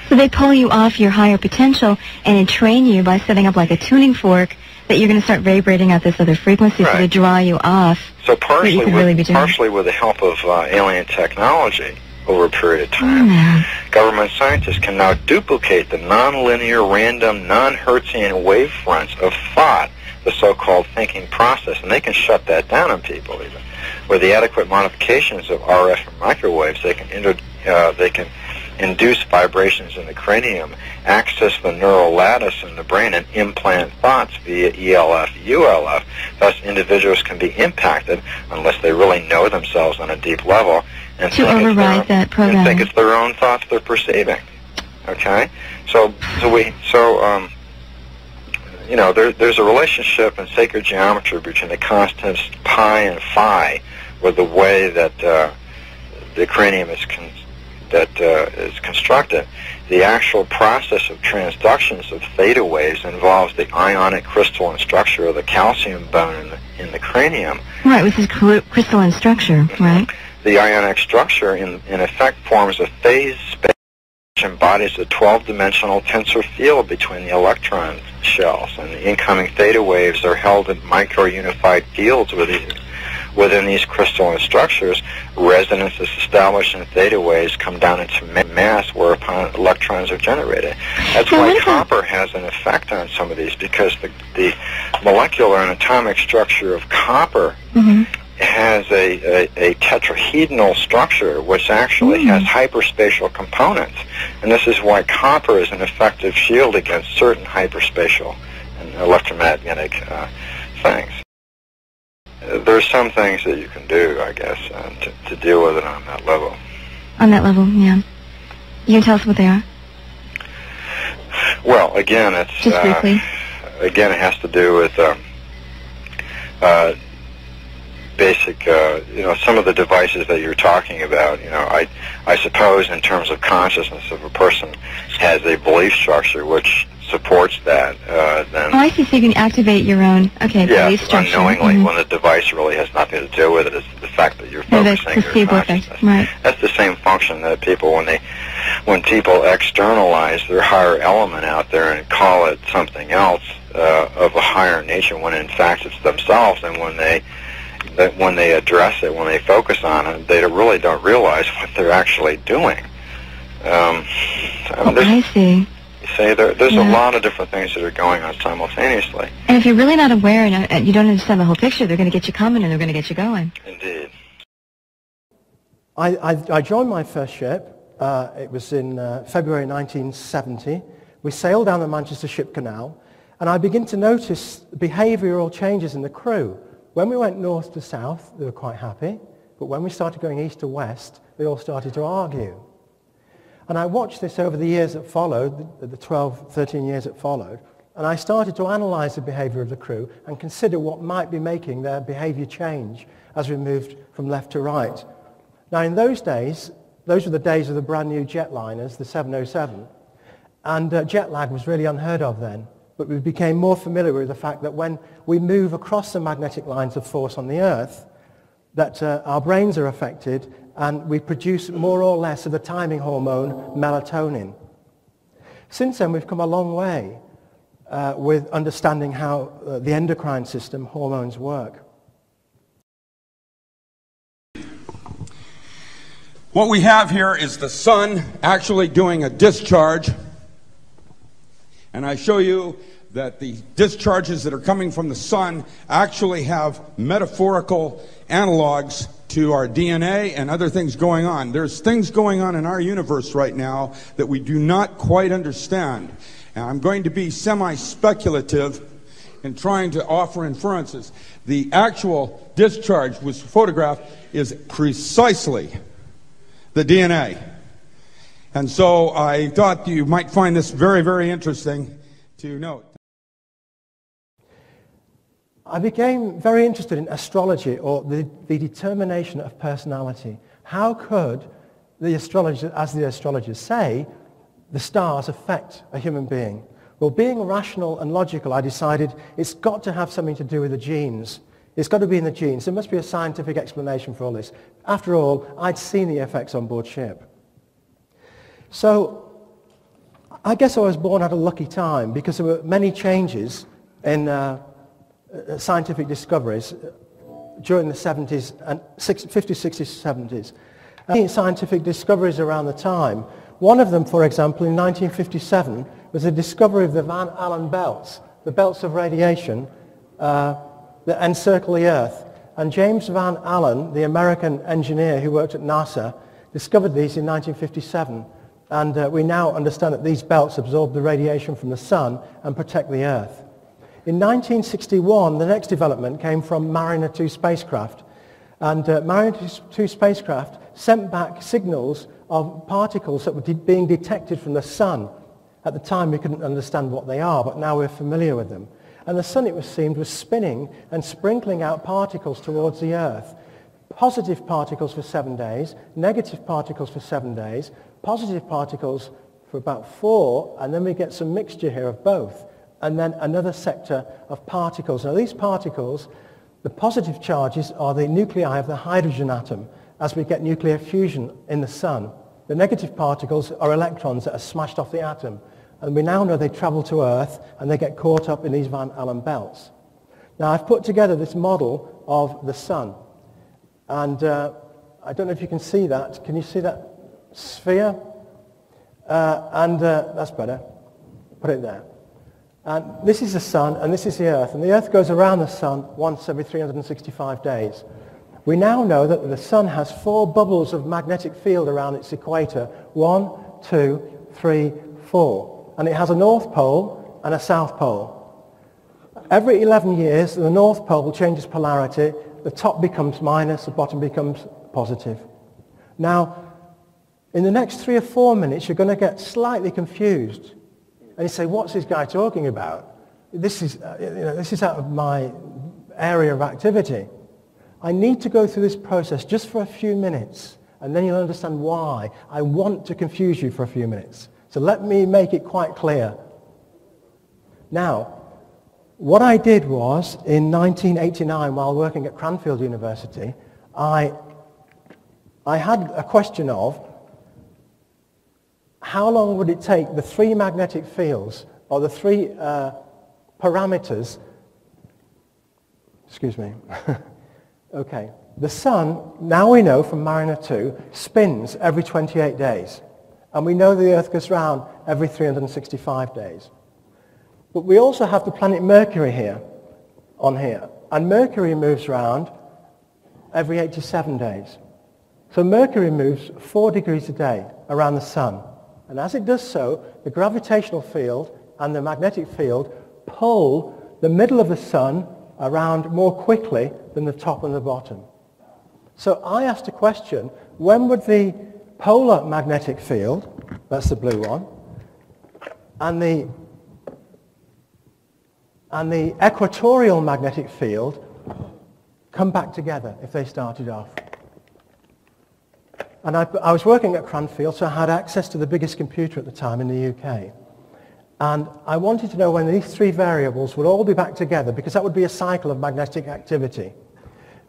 So they pull you off your higher potential and entrain you by setting up like a tuning fork that you're going to start vibrating at this other frequency, so they draw you off. So partially really with the help of alien technology over a period of time, government scientists can now duplicate the nonlinear, random, non-Hertzian wavefronts of thought, the so-called thinking process, and they can shut that down on people even. With the adequate modifications of RF and microwaves, they can induce vibrations in the cranium, access the neural lattice in the brain, and implant thoughts via ELF, ULF. Thus, individuals can be impacted unless they really know themselves on a deep level and to override that program. And think it's their own thoughts they're perceiving. Okay, you know, there's a relationship in sacred geometry between the constants pi and phi, with the way that the cranium is constructed. The actual process of transductions of theta waves involves the ionic crystalline structure of the calcium bone in the cranium. Right, which is crystalline structure, right? The ionic structure, in effect, forms a phase space which embodies a 12-dimensional tensor field between the electron shells, and the incoming theta waves are held in micro-unified fields within these crystalline structures. Resonance is established and theta waves come down into mass whereupon electrons are generated. That's why copper has an effect on some of these, because the molecular and atomic structure of copper has a tetrahedral structure which actually has hyperspatial components. And this is why copper is an effective shield against certain hyperspatial and electromagnetic things. There's some things that you can do, I guess, to deal with it on that level. On that level, yeah. You can tell us what they are? Well, again, it's just briefly. Again, it has to do with basic, you know, some of the devices that you're talking about. You know, I suppose in terms of consciousness, if a person has a belief structure which supports that, then... Oh, I see. So you can activate your own, belief structure. Unknowingly, when the device really has nothing to do with it. It's the fact that you're focusing your consciousness. Right. That's the same function that people, when people externalize their higher element out there and call it something else of a higher nature, when in fact it's themselves, and when they address it, when they focus on it, they really don't realize what they're actually doing. I see. See, there's a lot of different things that are going on simultaneously. And if you're really not aware and you don't understand the whole picture, they're going to get you coming and they're going to get you going. Indeed. I joined my first ship. It was in February 1970. We sailed down the Manchester Ship Canal, and I began to notice behavioural changes in the crew. When we went north to south, they were quite happy, but when we started going east to west, they all started to argue. And I watched this over the years that followed, the 12, 13 years that followed, and I started to analyse the behaviour of the crew and consider what might be making their behaviour change as we moved from left to right. Now, in those days, those were the days of the brand new jetliners, the 707, and jet lag was really unheard of then. but we became more familiar with the fact that when we move across the magnetic lines of force on the Earth, that our brains are affected and we produce more or less of the timing hormone melatonin. Since then, we've come a long way with understanding how the endocrine system, hormones, work. What we have here is the sun actually doing a discharge. And I show you that the discharges that are coming from the sun actually have metaphorical analogs to our DNA and other things going on. There's things going on in our universe right now that we do not quite understand. And I'm going to be semi-speculative in trying to offer inferences. The actual discharge was photographed is precisely the DNA. And so I thought you might find this very, very interesting to note. I became very interested in astrology, or the determination of personality. How could the astrologers, as the astrologers say, the stars affect a human being? Well, being rational and logical, I decided it's got to have something to do with the genes. It's got to be in the genes. There must be a scientific explanation for all this. After all, I'd seen the effects on board ship. So I guess I was born at a lucky time, because there were many changes in scientific discoveries during the 70s and 50s, 60s, 70s. Many scientific discoveries around the time. One of them, for example, in 1957, was the discovery of the Van Allen belts, the belts of radiation that encircle the Earth. And James Van Allen, the American engineer who worked at NASA, discovered these in 1957. And we now understand that these belts absorb the radiation from the sun and protect the Earth. In 1961, the next development came from Mariner 2 spacecraft. And Mariner 2 spacecraft sent back signals of particles that were being detected from the sun. At the time, we couldn't understand what they are, but now we're familiar with them. And the sun, it was seemed, was spinning and sprinkling out particles towards the Earth. Positive particles for 7 days, negative particles for 7 days, positive particles for about 4, and then we get some mixture here of both. And then another sector of particles. Now these particles, the positive charges are the nuclei of the hydrogen atom as we get nuclear fusion in the sun. The negative particles are electrons that are smashed off the atom. And we now know they travel to Earth and they get caught up in these Van Allen belts. Now I've put together this model of the sun. And I don't know if you can see that. Can you see that sphere? That's better. Put it there. And this is the sun, and this is the Earth. And the Earth goes around the sun once every 365 days. We now know that the sun has 4 bubbles of magnetic field around its equator. 1, 2, 3, 4. And it has a north pole and a south pole. Every 11 years, the north pole changes polarity. The top becomes minus, the bottom becomes positive. Now, in the next 3 or 4 minutes, you're going to get slightly confused. And you say, what's this guy talking about? This is out of my area of activity. I need to go through this process just for a few minutes, and then you'll understand why I want to confuse you for a few minutes. So let me make it quite clear. Now, what I did was, in 1989, while working at Cranfield University, I had a question of, how long would it take the 3 magnetic fields, or the 3 parameters, excuse me, okay, the sun, now we know from Mariner 2, spins every 28 days. And we know the Earth goes round every 365 days. But we also have the planet Mercury here, on here. And Mercury moves round every 87 days. So Mercury moves 4 degrees a day around the sun. And as it does so, the gravitational field and the magnetic field pull the middle of the sun around more quickly than the top and the bottom. So I asked a question, when would the polar magnetic field, that's the blue one, and the equatorial magnetic field come back together if they started off? And I was working at Cranfield, so I had access to the biggest computer at the time in the UK. And I wanted to know when these three variables would all be back together, because that would be a cycle of magnetic activity.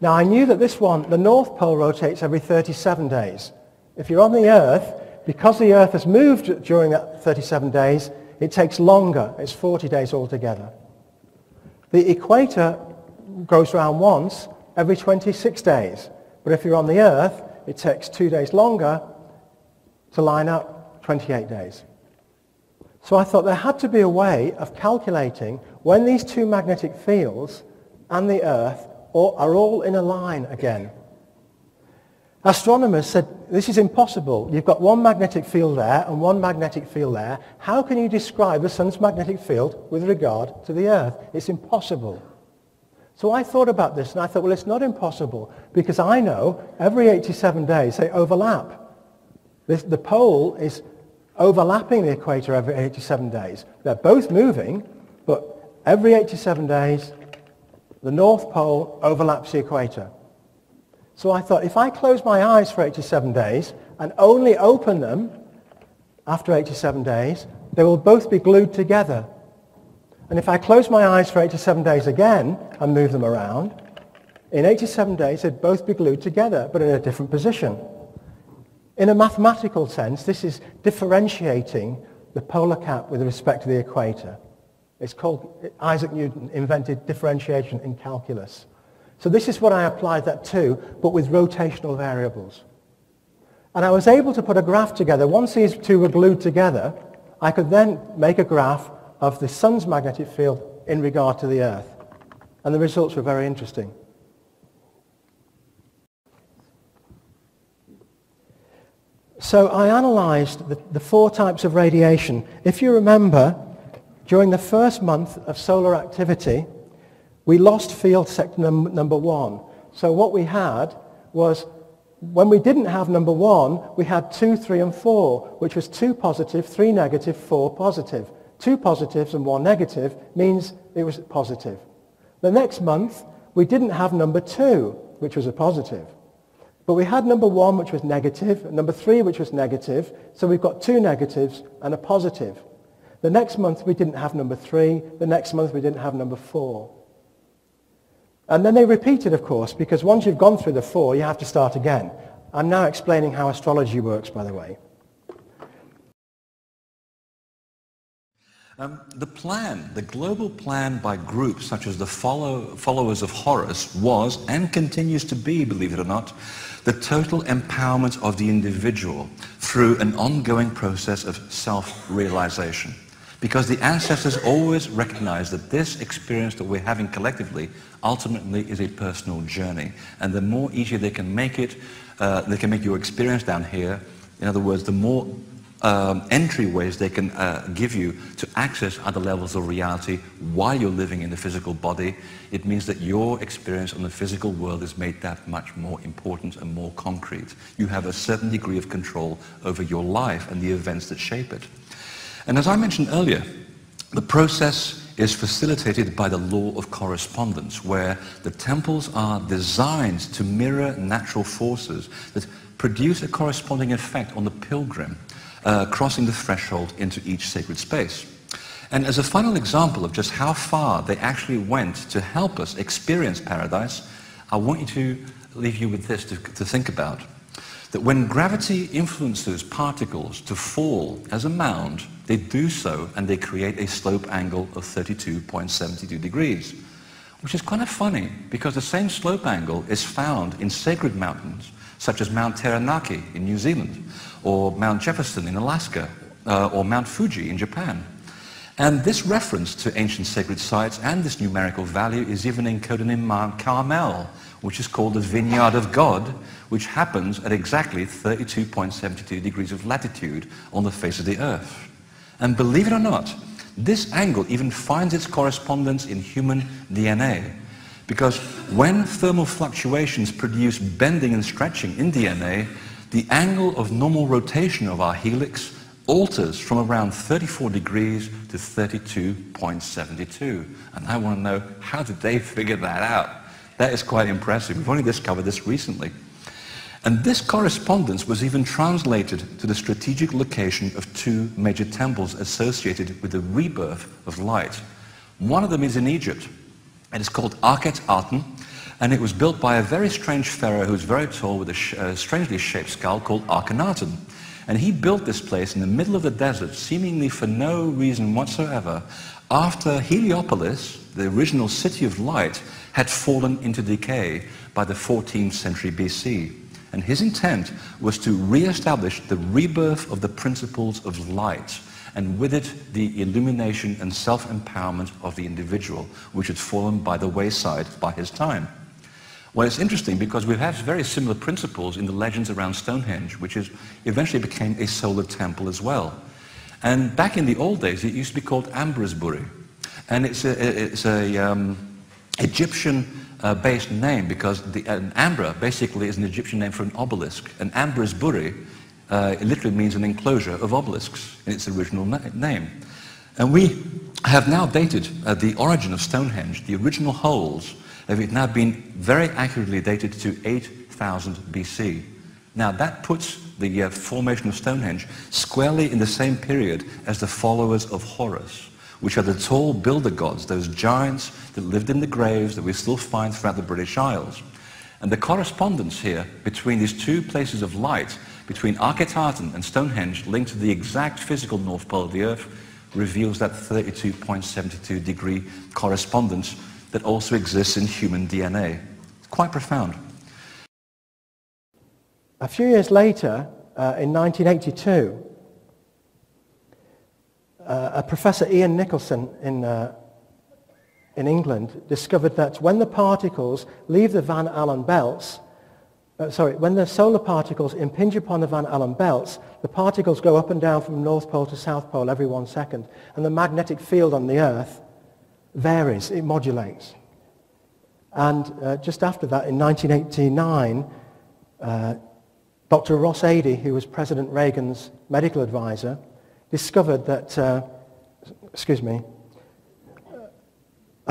Now, I knew that this one, the North Pole, rotates every 37 days. If you're on the Earth, because the Earth has moved during that 37 days, it takes longer. It's 40 days altogether. The equator goes round once every 26 days. But if you're on the Earth, it takes 2 days longer to line up 28 days. So I thought there had to be a way of calculating when these two magnetic fields and the Earth are all in a line again. Astronomers said, this is impossible. You've got one magnetic field there and one magnetic field there. How can you describe the sun's magnetic field with regard to the Earth? It's impossible. So I thought about this, and I thought, well, it's not impossible, because I know every 87 days they overlap. The pole is overlapping the equator every 87 days. They're both moving, but every 87 days, the North Pole overlaps the equator. So I thought, if I close my eyes for 87 days and only open them after 87 days, they will both be glued together. And if I close my eyes for 87 days again and move them around, in 87 days they'd both be glued together, but in a different position. In a mathematical sense, this is differentiating the polar cap with respect to the equator. It's called, Isaac Newton invented differentiation in calculus. So this is what I applied that to, but with rotational variables. And I was able to put a graph together. Once these two were glued together, I could then make a graph of the sun's magnetic field in regard to the Earth. And the results were very interesting. So I analyzed the four types of radiation. If you remember, during the first month of solar activity, we lost field sector number 1. So what we had was, when we didn't have number 1, we had 2, 3, and 4, which was 2 positive, 3 negative, 4 positive. 2 positives and 1 negative means it was positive. The next month, we didn't have number 2, which was a positive. But we had number 1, which was negative, and number 3, which was negative, so we've got 2 negatives and a positive. The next month, we didn't have number 3. The next month, we didn't have number 4. And then they repeated, of course, because once you've gone through the 4, you have to start again. I'm now explaining how astrology works, by the way. The plan, the global plan by groups such as the followers of Horus was, and continues to be, believe it or not, the total empowerment of the individual through an ongoing process of self-realization. Because the ancestors always recognized that this experience that we're having collectively ultimately is a personal journey. And the more easy they can make it, they can make your experience down here, in other words, the more entryways they can give you to access other levels of reality while you're living in the physical body, it means that your experience on the physical world is made that much more important and more concrete. You have a certain degree of control over your life and the events that shape it. And as I mentioned earlier, the process is facilitated by the law of correspondence, where the temples are designed to mirror natural forces that produce a corresponding effect on the pilgrim crossing the threshold into each sacred space. And as a final example of just how far they actually went to help us experience paradise, I want you to leave you with this to think about. That when gravity influences particles to fall as a mound, they do so and they create a slope angle of 32.72 degrees. Which is kind of funny, because the same slope angle is found in sacred mountains, such as Mount Taranaki in New Zealand, or Mount Jefferson in Alaska, or Mount Fuji in Japan. And this reference to ancient sacred sites and this numerical value is even encoded in Mount Carmel, which is called the Vineyard of God, which happens at exactly 32.72 degrees of latitude on the face of the Earth. And believe it or not, this angle even finds its correspondence in human DNA. Because when thermal fluctuations produce bending and stretching in DNA, the angle of normal rotation of our helix alters from around 34 degrees to 32.72. And I want to know, how did they figure that out? That is quite impressive. We've only discovered this recently. And this correspondence was even translated to the strategic location of two major temples associated with the rebirth of light. One of them is in Egypt. It is called Pt11, and it was built by a very strange pharaoh who was very tall with a strangely shaped skull called Akhenaten. And he built this place in the middle of the desert, seemingly for no reason whatsoever, after Heliopolis, the original city of light, had fallen into decay by the 14th century BC. And his intent was to re-establish the rebirth of the principles of light, and with it the illumination and self-empowerment of the individual, which had fallen by the wayside by his time. Well, it's interesting because we have very similar principles in the legends around Stonehenge, which eventually became a solar temple as well. And back in the old days, it used to be called Ambrosbury. And it's a Egyptian-based name because an ambra basically is an Egyptian name for an obelisk. And Ambrosbury it literally means an enclosure of obelisks in its original name. And we have now dated the origin of Stonehenge. The original holes have now been very accurately dated to 8,000 BC. Now that puts the formation of Stonehenge squarely in the same period as the followers of Horus, which are the tall builder gods, those giants that lived in the graves that we still find throughout the British Isles. And the correspondence here between these two places of light, between Kt11 and Stonehenge, linked to the exact physical North Pole of the Earth, reveals that 32.72 degree correspondence that also exists in human DNA. It's quite profound. A few years later, in 1982, a Professor Ian Nicholson in England discovered that when the particles leave the Van Allen belts, when the solar particles impinge upon the Van Allen belts, the particles go up and down from North Pole to South Pole every 1 second, and the magnetic field on the Earth varies, it modulates. And just after that, in 1989, Dr. Ross Adey, who was President Reagan's medical advisor, discovered that, a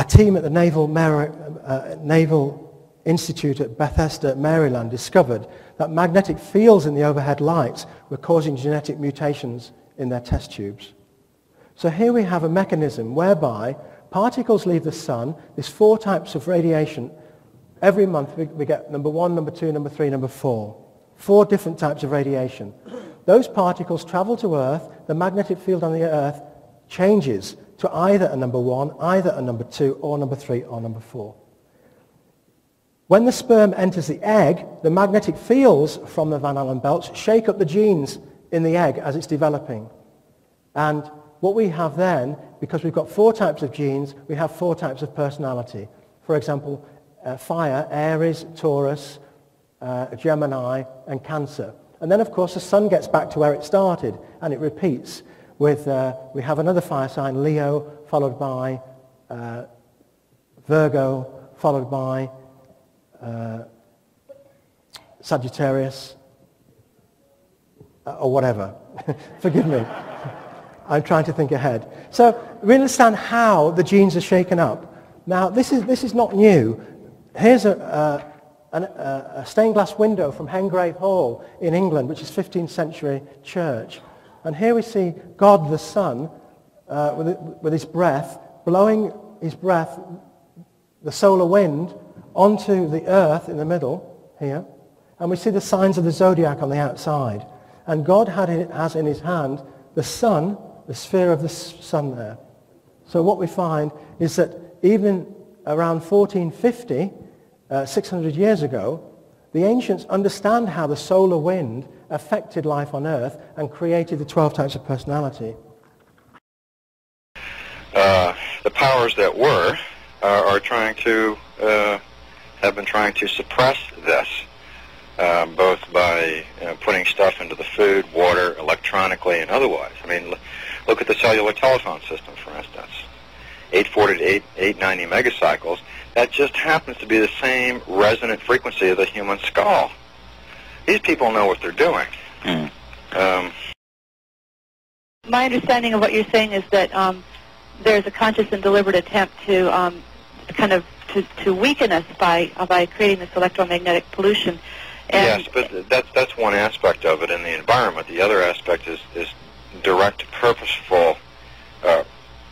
team at the Naval Institute at Bethesda, Maryland, discovered that magnetic fields in the overhead lights were causing genetic mutations in their test tubes. So here we have a mechanism whereby particles leave the sun. There's 4 types of radiation. Every month we get number 1, number 2, number 3, number 4. 4 different types of radiation. Those particles travel to Earth. The magnetic field on the Earth changes to either a number 1, either a number 2, or number 3, or number 4. When the sperm enters the egg, the magnetic fields from the Van Allen belts shake up the genes in the egg as it's developing. And what we have then, because we've got 4 types of genes, we have 4 types of personality. For example, fire, Aries, Taurus, Gemini, and Cancer. And then, of course, the sun gets back to where it started, and it repeats. With we have another fire sign, Leo, followed by Virgo, followed by Sagittarius, or whatever. Forgive me. I'm trying to think ahead. So we understand how the genes are shaken up. Now, this is not new. Here's a stained glass window from Hengrave Hall in England, which is 15th century church. And here we see God the Son with his breath, blowing his breath, the solar wind, onto the earth in the middle here. And we see the signs of the zodiac on the outside. And God has in his hand the sun, the sphere of the sun there. So what we find is that even around 1450, 600 years ago, the ancients understand how the solar wind affected life on Earth and created the 12 types of personality. The powers that were are trying to, have been trying to suppress this, both by putting stuff into the food, water, electronically, and otherwise. I mean, look at the cellular telephone system, for instance. 840 to 890 megacycles. That just happens to be the same resonant frequency of the human skull. These people know what they're doing. My understanding of what you're saying is that there's a conscious and deliberate attempt to to weaken us by creating this electromagnetic pollution. Yes, but that's one aspect of it in the environment. The other aspect is direct, purposeful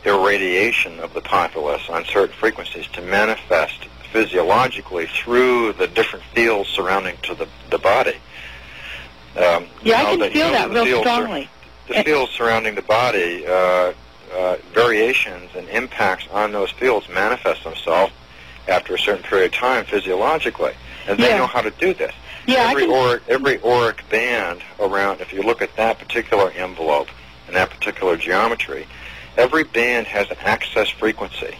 irradiation of the populace on certain frequencies to manifest physiologically through the different fields surrounding to the body. I can feel that real strongly. The fields surrounding the body, variations and impacts on those fields manifest themselves after a certain period of time physiologically, and they know how to do this. Every auric band around, if you look at that particular envelope and that particular geometry, every band has an access frequency,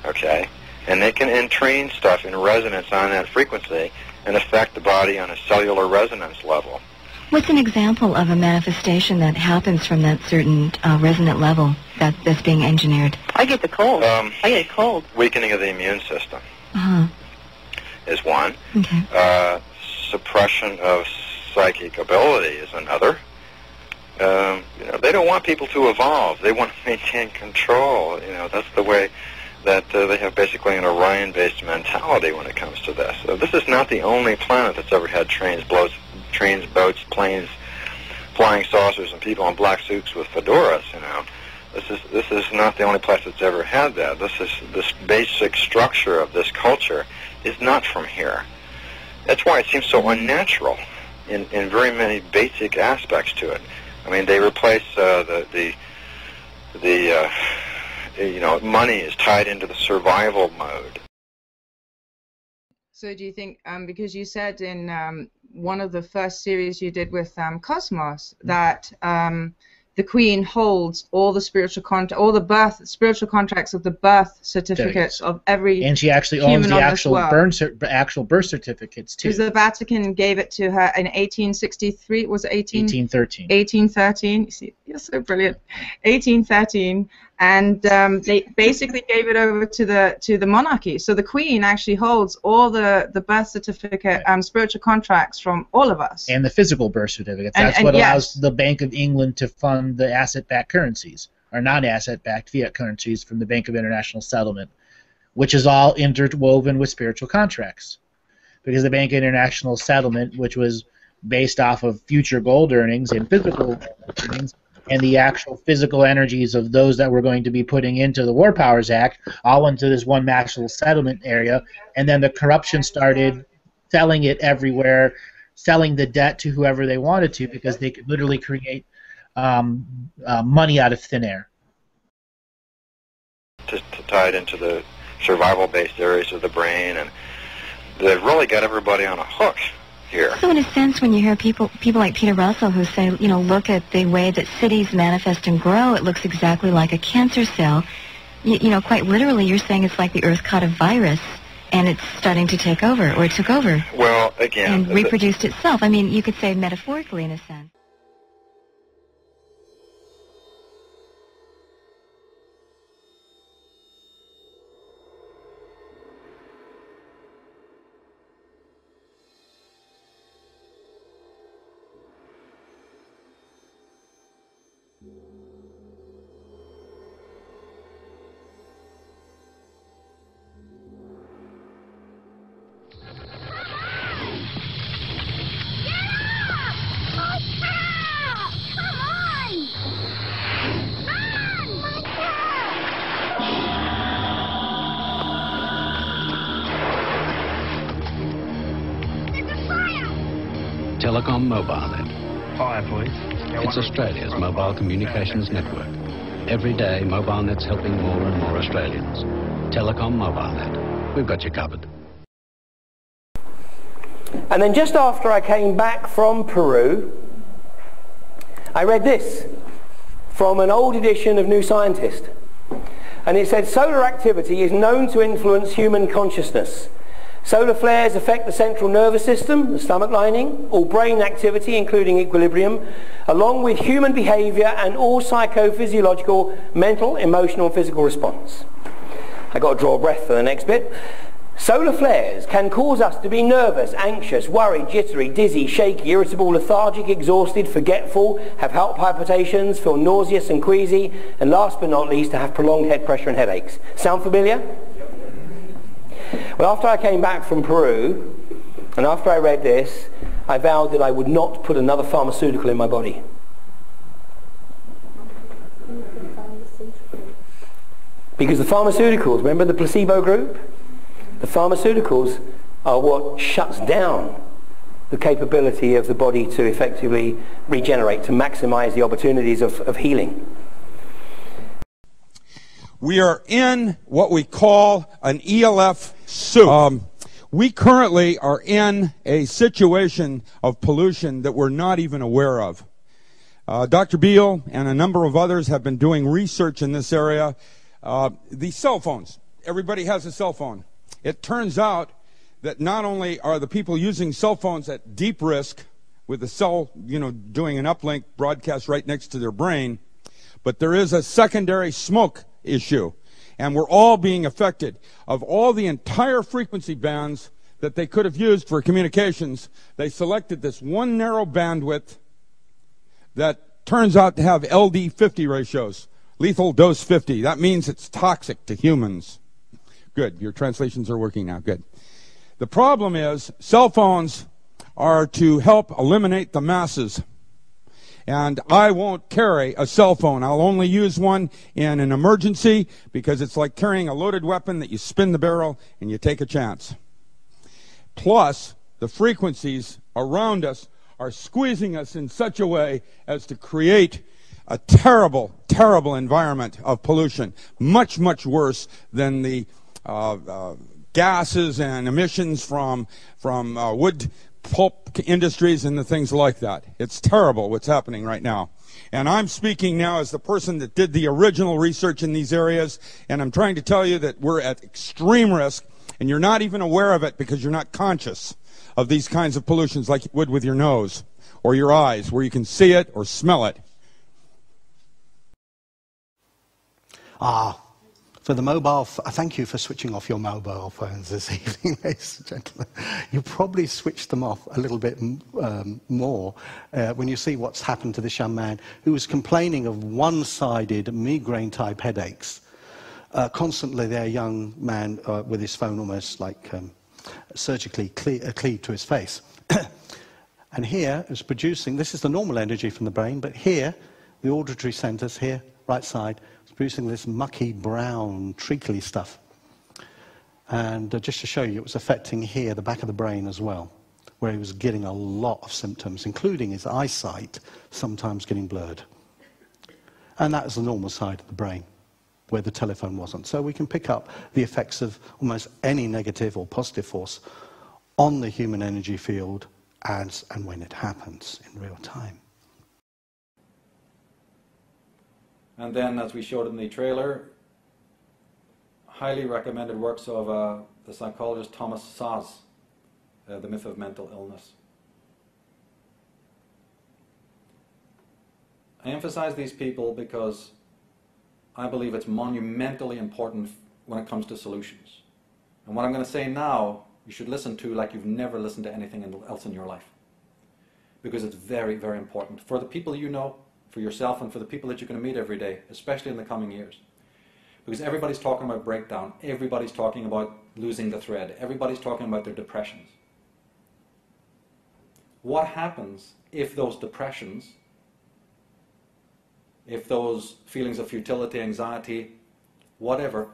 okay? And they can entrain stuff in resonance on that frequency and affect the body on a cellular resonance level. What's an example of a manifestation that happens from that certain resonant level that's being engineered? I get the cold. I get a cold. Weakening of the immune system is one. Okay. Suppression of psychic ability is another. They don't want people to evolve. They want to maintain control. That's the way that they have basically an Orion-based mentality when it comes to this. So this is not the only planet that's ever had trains, boats, planes, flying saucers, and people in black suits with fedoras. This is not the only place that's ever had that. This basic structure of this culture is not from here. That's why it seems so unnatural in very many basic aspects to it. I mean, they replace money is tied into the survival mode. So do you think, because you said in one of the first series you did with Cosmos that the Queen holds all the spiritual spiritual contracts of the birth certificates of every and she actually owns the actual birth certificates too. Because the Vatican gave it to her in 1863. Was it 1813? 1813. You see, you're so brilliant. 1813. And they basically gave it over to the monarchy. So the Queen actually holds all the birth certificate spiritual contracts from all of us. And the physical birth certificates. That's what allows the Bank of England to fund the asset-backed currencies, or non-asset-backed fiat currencies from the Bank of International Settlement, which is all interwoven with spiritual contracts. Because the Bank of International Settlement, which was based off of future gold earnings and physical earnings, and the actual physical energies of those that we're going to be putting into the War Powers Act, all went to this one national settlement area, and then the corruption started selling it everywhere, selling the debt to whoever they wanted to, because they could literally create money out of thin air. To tie it into the survival-based areas of the brain, and they've really got everybody on a hook here. So in a sense, when you hear people like Peter Russell who say, look at the way that cities manifest and grow, it looks exactly like a cancer cell. Quite literally, you're saying it's like the Earth caught a virus and it's starting to take over, or it took over. Well, again, and reproduced itself. I mean, you could say metaphorically in a sense. Telecom Mobile Net. Hi, please. It's Australia's mobile communications network. Every day, MobileNet's helping more and more Australians. Telecom Mobile Net. We've got you covered. And then just after I came back from Peru, I read this from an old edition of New Scientist. And it said, solar activity is known to influence human consciousness. Solar flares affect the central nervous system, the stomach lining, all brain activity, including equilibrium, along with human behavior and all psychophysiological, mental, emotional, and physical response. I got to draw a breath for the next bit. Solar flares can cause us to be nervous, anxious, worried, jittery, dizzy, shaky, irritable, lethargic, exhausted, forgetful, have heart palpitations, feel nauseous and queasy, and last but not least, to have prolonged head pressure and headaches. Sound familiar? Well, after I came back from Peru, and after I read this, I vowed that I would not put another pharmaceutical in my body. Because the pharmaceuticals, remember the placebo group? The pharmaceuticals are what shuts down the capability of the body to effectively regenerate, to maximize the opportunities of healing. We are in what we call an ELF soup. We currently are in a situation of pollution that we're not even aware of. Dr. Beale and a number of others have been doing research in this area. The cell phones. Everybody has a cell phone. It turns out that not only are the people using cell phones at deep risk with the cell, doing an uplink broadcast right next to their brain, but there is a secondary smoke issue. And we're all being affected. Of all the entire frequency bands that they could have used for communications, they selected this one narrow bandwidth that turns out to have LD50 ratios, lethal dose 50. That means it's toxic to humans. Good, your translations are working now, good. The problem is cell phones are to help eliminate the masses. And I won't carry a cell phone. I'll only use one in an emergency because it's like carrying a loaded weapon that you spin the barrel and you take a chance. Plus, the frequencies around us are squeezing us in such a way as to create a terrible, terrible environment of pollution. Much, much worse than the gases and emissions from wood pulp industries and the things like that. It's terrible what's happening right now. And I'm speaking now as the person that did the original research in these areas, and I'm trying to tell you that we're at extreme risk, and you're not even aware of it because you're not conscious of these kinds of pollutions like you would with your nose or your eyes, where you can see it or smell it. For the mobile, thank you for switching off your mobile phones this evening, ladies and gentlemen. You probably switched them off a little bit more when you see what's happened to this young man who was complaining of one-sided migraine-type headaches. Constantly, there, a young man with his phone almost like surgically cleaved to his face. And here is producing, this is the normal energy from the brain, but here, the auditory centers here, right side, producing this mucky, brown, treacly stuff. And just to show you, it was affecting here, the back of the brain as well, where he was getting a lot of symptoms, including his eyesight sometimes getting blurred. And that is the normal side of the brain, where the telephone wasn't. So we can pick up the effects of almost any negative or positive force on the human energy field as and when it happens in real time. And then, as we showed in the trailer, highly recommended works of the psychologist Thomas Szasz, The Myth of Mental Illness. I emphasize these people because I believe it's monumentally important when it comes to solutions. And what I'm going to say now, you should listen to like you've never listened to anything else in your life. Because it's very, very important for the people you know, for yourself, and for the people that you're going to meet every day, especially in the coming years. Because everybody's talking about breakdown, everybody's talking about losing the thread, everybody's talking about their depressions. What happens if those depressions, if those feelings of futility, anxiety, whatever,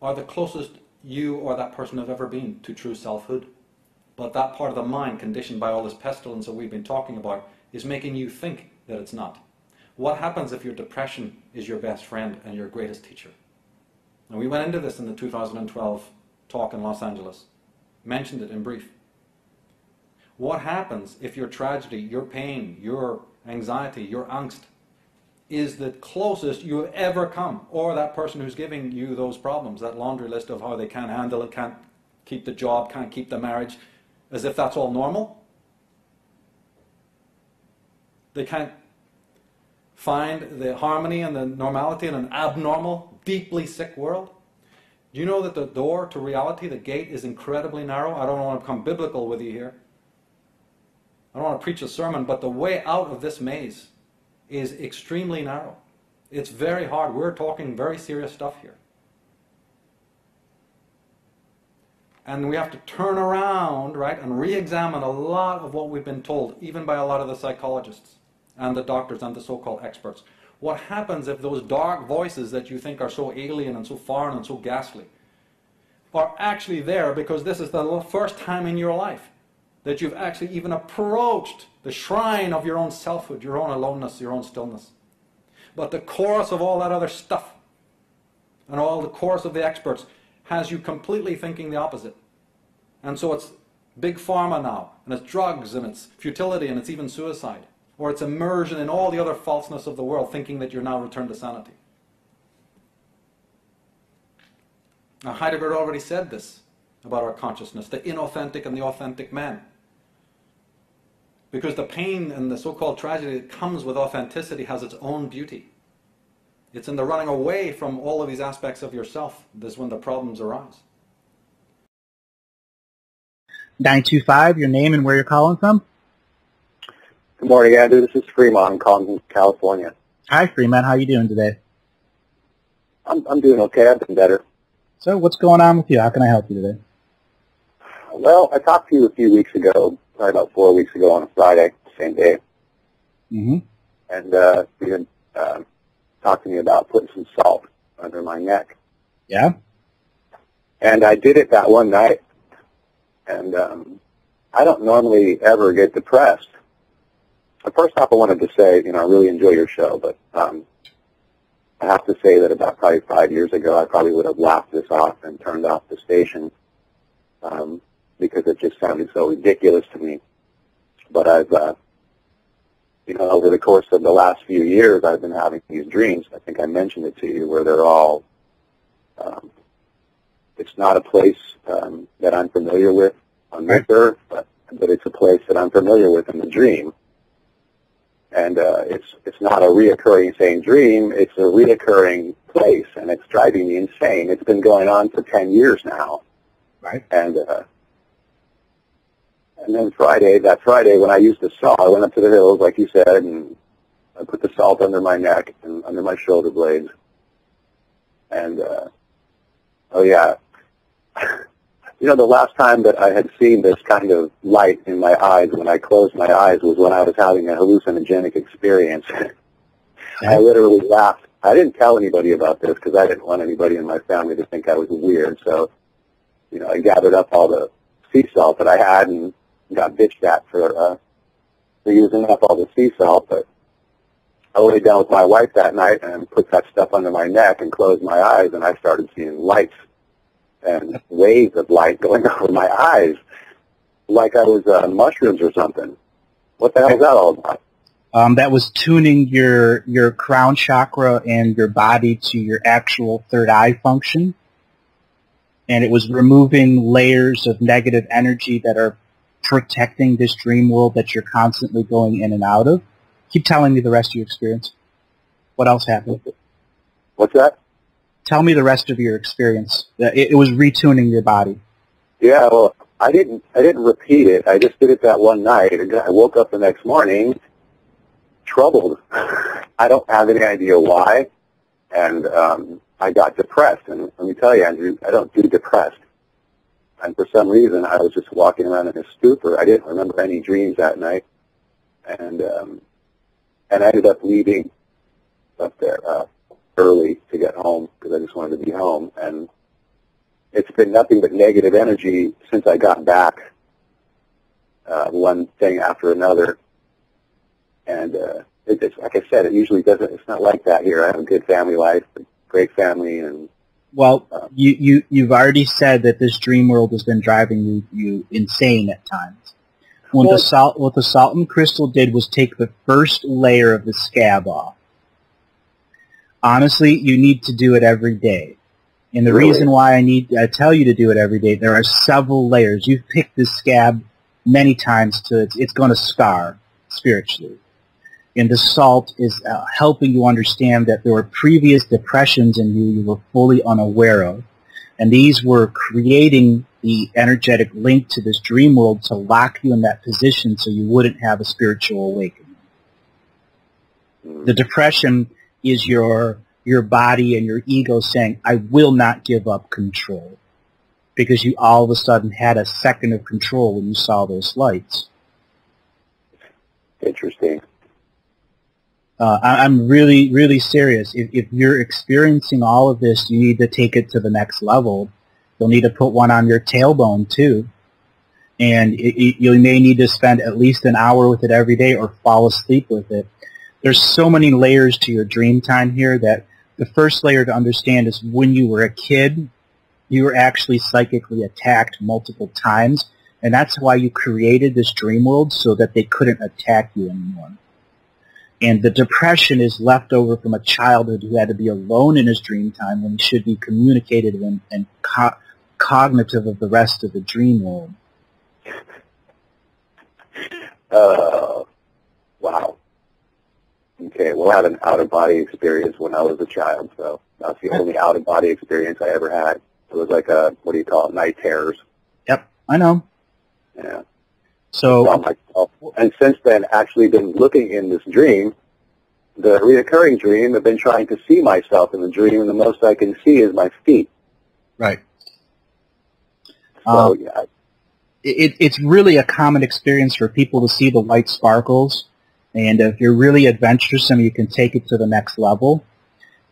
are the closest you or that person have ever been to true selfhood? But that part of the mind, conditioned by all this pestilence that we've been talking about, is making you think that it's not. What happens if your depression is your best friend and your greatest teacher? And we went into this in the 2012 talk in Los Angeles, mentioned it in brief. What happens if your tragedy, your pain, your anxiety, your angst is the closest you have ever come, or that person who's giving you those problems, that laundry list of how they can't handle it, can't keep the job, can't keep the marriage, as if that's all normal? They can't find the harmony and the normality in an abnormal, deeply sick world? Do you know that the door to reality, the gate, is incredibly narrow? I don't want to become biblical with you here. I don't want to preach a sermon, but the way out of this maze is extremely narrow. It's very hard. We're talking very serious stuff here. And we have to turn around, right, and re-examine a lot of what we've been told, even by a lot of the psychologists and the doctors and the so-called experts. What happens if those dark voices that you think are so alien and so foreign and so ghastly are actually there because this is the first time in your life that you've actually even approached the shrine of your own selfhood, your own aloneness, your own stillness. But the chorus of all that other stuff and all the chorus of the experts has you completely thinking the opposite. And so it's big pharma now, and it's drugs, and it's futility, and it's even suicide. Or it's immersion in all the other falseness of the world, thinking that you're now returned to sanity. Now, Heidegger already said this about our consciousness, the inauthentic and the authentic man. Because the pain and the so-called tragedy that comes with authenticity has its own beauty. It's in the running away from all of these aspects of yourself that's when the problems arise. 925, your name and where you're calling from? Good morning, Andrew. This is Fremont. I'm calling from California. Hi, Fremont. How are you doing today? I'm doing okay. I've been better. So what's going on with you? How can I help you today? Well, I talked to you a few weeks ago, probably about 4 weeks ago on a Friday, same day. Mm-hmm. And you had talked to me about putting some salt under my neck. Yeah? And I did it that one night. And I don't normally ever get depressed. First off, I wanted to say, I really enjoy your show, but I have to say that about probably 5 years ago, I probably would have laughed this off and turned off the station because it just sounded so ridiculous to me. But I've, over the course of the last few years, I've been having these dreams. I think I mentioned it to you, where they're all, it's not a place that I'm familiar with on this earth, but it's a place that I'm familiar with in the dream. And it's not a reoccurring same dream, it's a reoccurring place, and it's driving me insane. It's been going on for 10 years now. Right. And then that Friday when I used the salt, I went up to the hills, like you said, and I put the salt under my neck and under my shoulder blades. And, oh yeah, the last time that I had seen this kind of light in my eyes when I closed my eyes was when I was having a hallucinogenic experience. I literally laughed. I didn't tell anybody about this because I didn't want anybody in my family to think I was weird. So, I gathered up all the sea salt that I had and got bitched at for using up all the sea salt. But I laid down with my wife that night and put that stuff under my neck and closed my eyes, and I started seeing lights and waves of light going over my eyes like I was mushrooms or something. What the hell is that all about? That was tuning your crown chakra and your body to your actual third eye function. And it was removing layers of negative energy that are protecting this dream world that you're constantly going in and out of. Keep telling me the rest of your experience. What else happened? What's that? Tell me the rest of your experience. It was retuning your body. Yeah, well, I didn't repeat it. I just did it that one night. I woke up the next morning troubled. I don't have any idea why. And I got depressed. And let me tell you, Andrew, I don't do depressed. And for some reason, I was just walking around in a stupor. I didn't remember any dreams that night. And I ended up leaving up there early to get home because I just wanted to be home. And it's been nothing but negative energy since I got back, one thing after another. And it's like I said, it usually doesn't. It's not like that here. I have a good family life, a great family, and well, you've already said that this dream world has been driving you insane at times. What the salt and crystal did was take the first layer of the scab off. Honestly, you need to do it every day. And the reason why I tell you to do it every day, there are several layers. You've picked this scab many times it's going to scar spiritually. And the salt is helping you understand that there were previous depressions in you were fully unaware of. And these were creating the energetic link to this dream world to lock you in that position so you wouldn't have a spiritual awakening. The depression is your body and your ego saying, I will not give up control. because you all of a sudden had a second of control when you saw those lights. Interesting. I'm really, really serious. If you're experiencing all of this, you need to take it to the next level. You'll need to put one on your tailbone, too. And you may need to spend at least an hour with it every day or fall asleep with it. There's so many layers to your dream time here that the first layer to understand is when you were a kid, you were actually psychically attacked multiple times. And that's why you created this dream world, so that they couldn't attack you anymore. And the depression is left over from a childhood who had to be alone in his dream time when he should be communicative and cognitive of the rest of the dream world. Wow. Okay, well, I had an out-of-body experience when I was a child, so that's the only out-of-body experience I ever had. It was like a, what do you call it, night terrors. Yep, I know. Yeah. So, and since then, actually been looking in this dream, the reoccurring dream, I've been trying to see myself in the dream, and the most I can see is my feet. Right. So, yeah. It's really a common experience for people to see the white sparkles, and if you're really adventuresome, you can take it to the next level,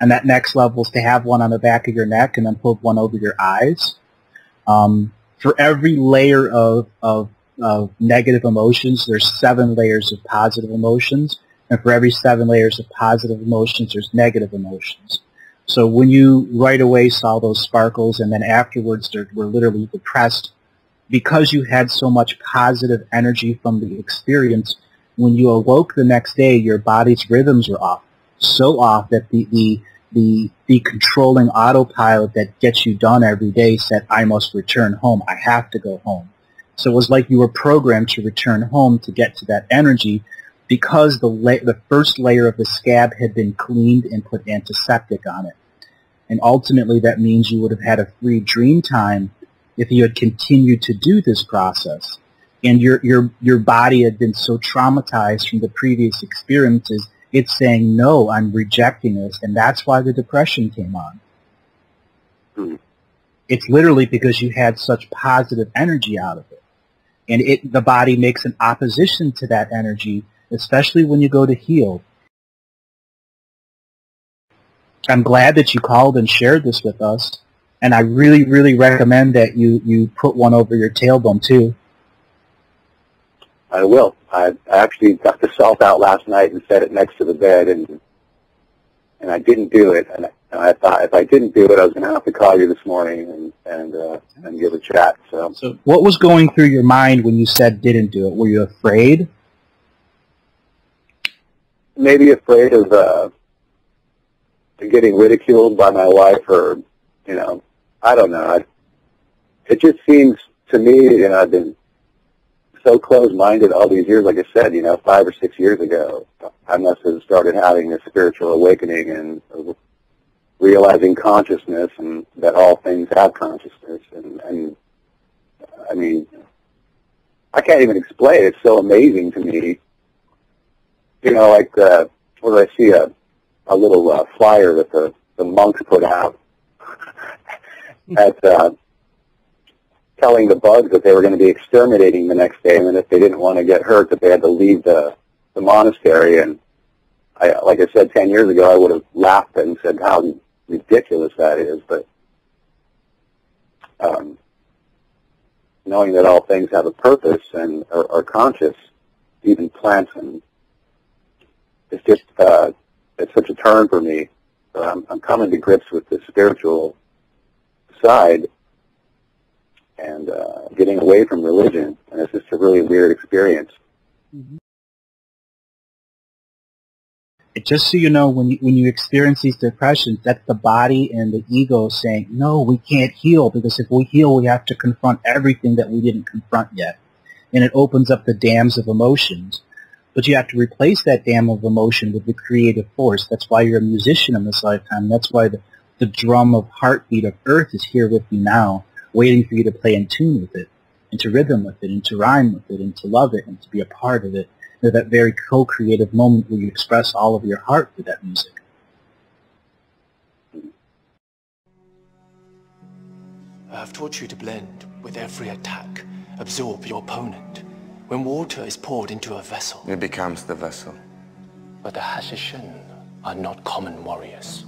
and that next level is to have one on the back of your neck and then put one over your eyes. For every layer of negative emotions, there's 7 layers of positive emotions, and for every 7 layers of positive emotions, there's negative emotions. So when you right away saw those sparkles, and then afterwards were literally depressed, because you had so much positive energy from the experience, when you awoke the next day, your body's rhythms were off. So off that the controlling autopilot that gets you done every day said, I must return home. I have to go home. So it was like you were programmed to return home to get to that energy, because the first layer of the scab had been cleaned and put antiseptic on it. And ultimately that means you would have had a free dream time if you had continued to do this process. And your body had been so traumatized from the previous experiences, it's saying, no, I'm rejecting this, and that's why the depression came on. It's literally because you had such positive energy out of it. And the body makes an opposition to that energy, especially when you go to heal. I'm glad that you called and shared this with us, and I really, really recommend that you put one over your tailbone, too. I will. I actually got the salt out last night and set it next to the bed, and I didn't do it. And I thought if I didn't do it, I was going to have to call you this morning and give a chat. So what was going through your mind when you said didn't do it? Were you afraid? Maybe afraid of getting ridiculed by my wife, or, I don't know. It just seems to me, I've been so closed-minded all these years. Like I said, 5 or 6 years ago, I must have started having a spiritual awakening and realizing consciousness, and that all things have consciousness. And I mean, I can't even explain it. It's so amazing to me. Like, where I see a little flyer that the monks put out at telling the bugs that they were going to be exterminating the next day, and then if they didn't want to get hurt, that they had to leave the monastery. And like I said, 10 years ago, I would have laughed and said how ridiculous that is. But knowing that all things have a purpose and are conscious, even plants, and it's just it's such a turn for me. So I'm coming to grips with the spiritual side and getting away from religion, and it's just a really weird experience. Just so you know, when you experience these depressions, that's the body and the ego saying, no, we can't heal, because if we heal, we have to confront everything that we didn't confront yet. And it opens up the dams of emotions. But you have to replace that dam of emotion with the creative force. That's why you're a musician in this lifetime. That's why the drum of heartbeat of earth is here with you now, waiting for you to play in tune with it, and to rhythm with it, and to rhyme with it, and to love it, and to be a part of it. And that very co-creative moment where you express all of your heart with that music. I have taught you to blend with every attack, absorb your opponent. When water is poured into a vessel, it becomes the vessel. But the Hashishin are not common warriors.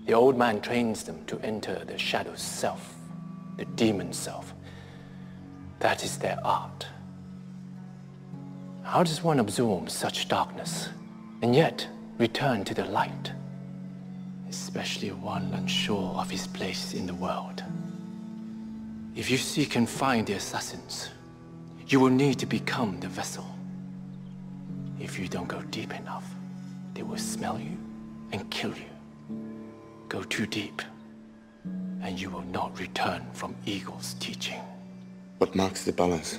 The old man trains them to enter the shadow's self, the demon self. That is their art. How does one absorb such darkness and yet return to the light? Especially one unsure of his place in the world. If you seek and find the assassins, you will need to become the vessel. If you don't go deep enough, they will smell you and kill you. Go too deep, and you will not return from Eagle's teaching. What marks the balance?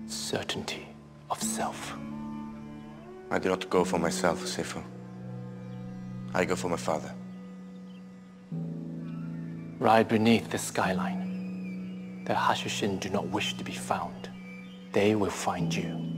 Certainty of self. I do not go for myself, Sifu. I go for my father. Ride beneath the skyline. The Hashishin do not wish to be found. They will find you.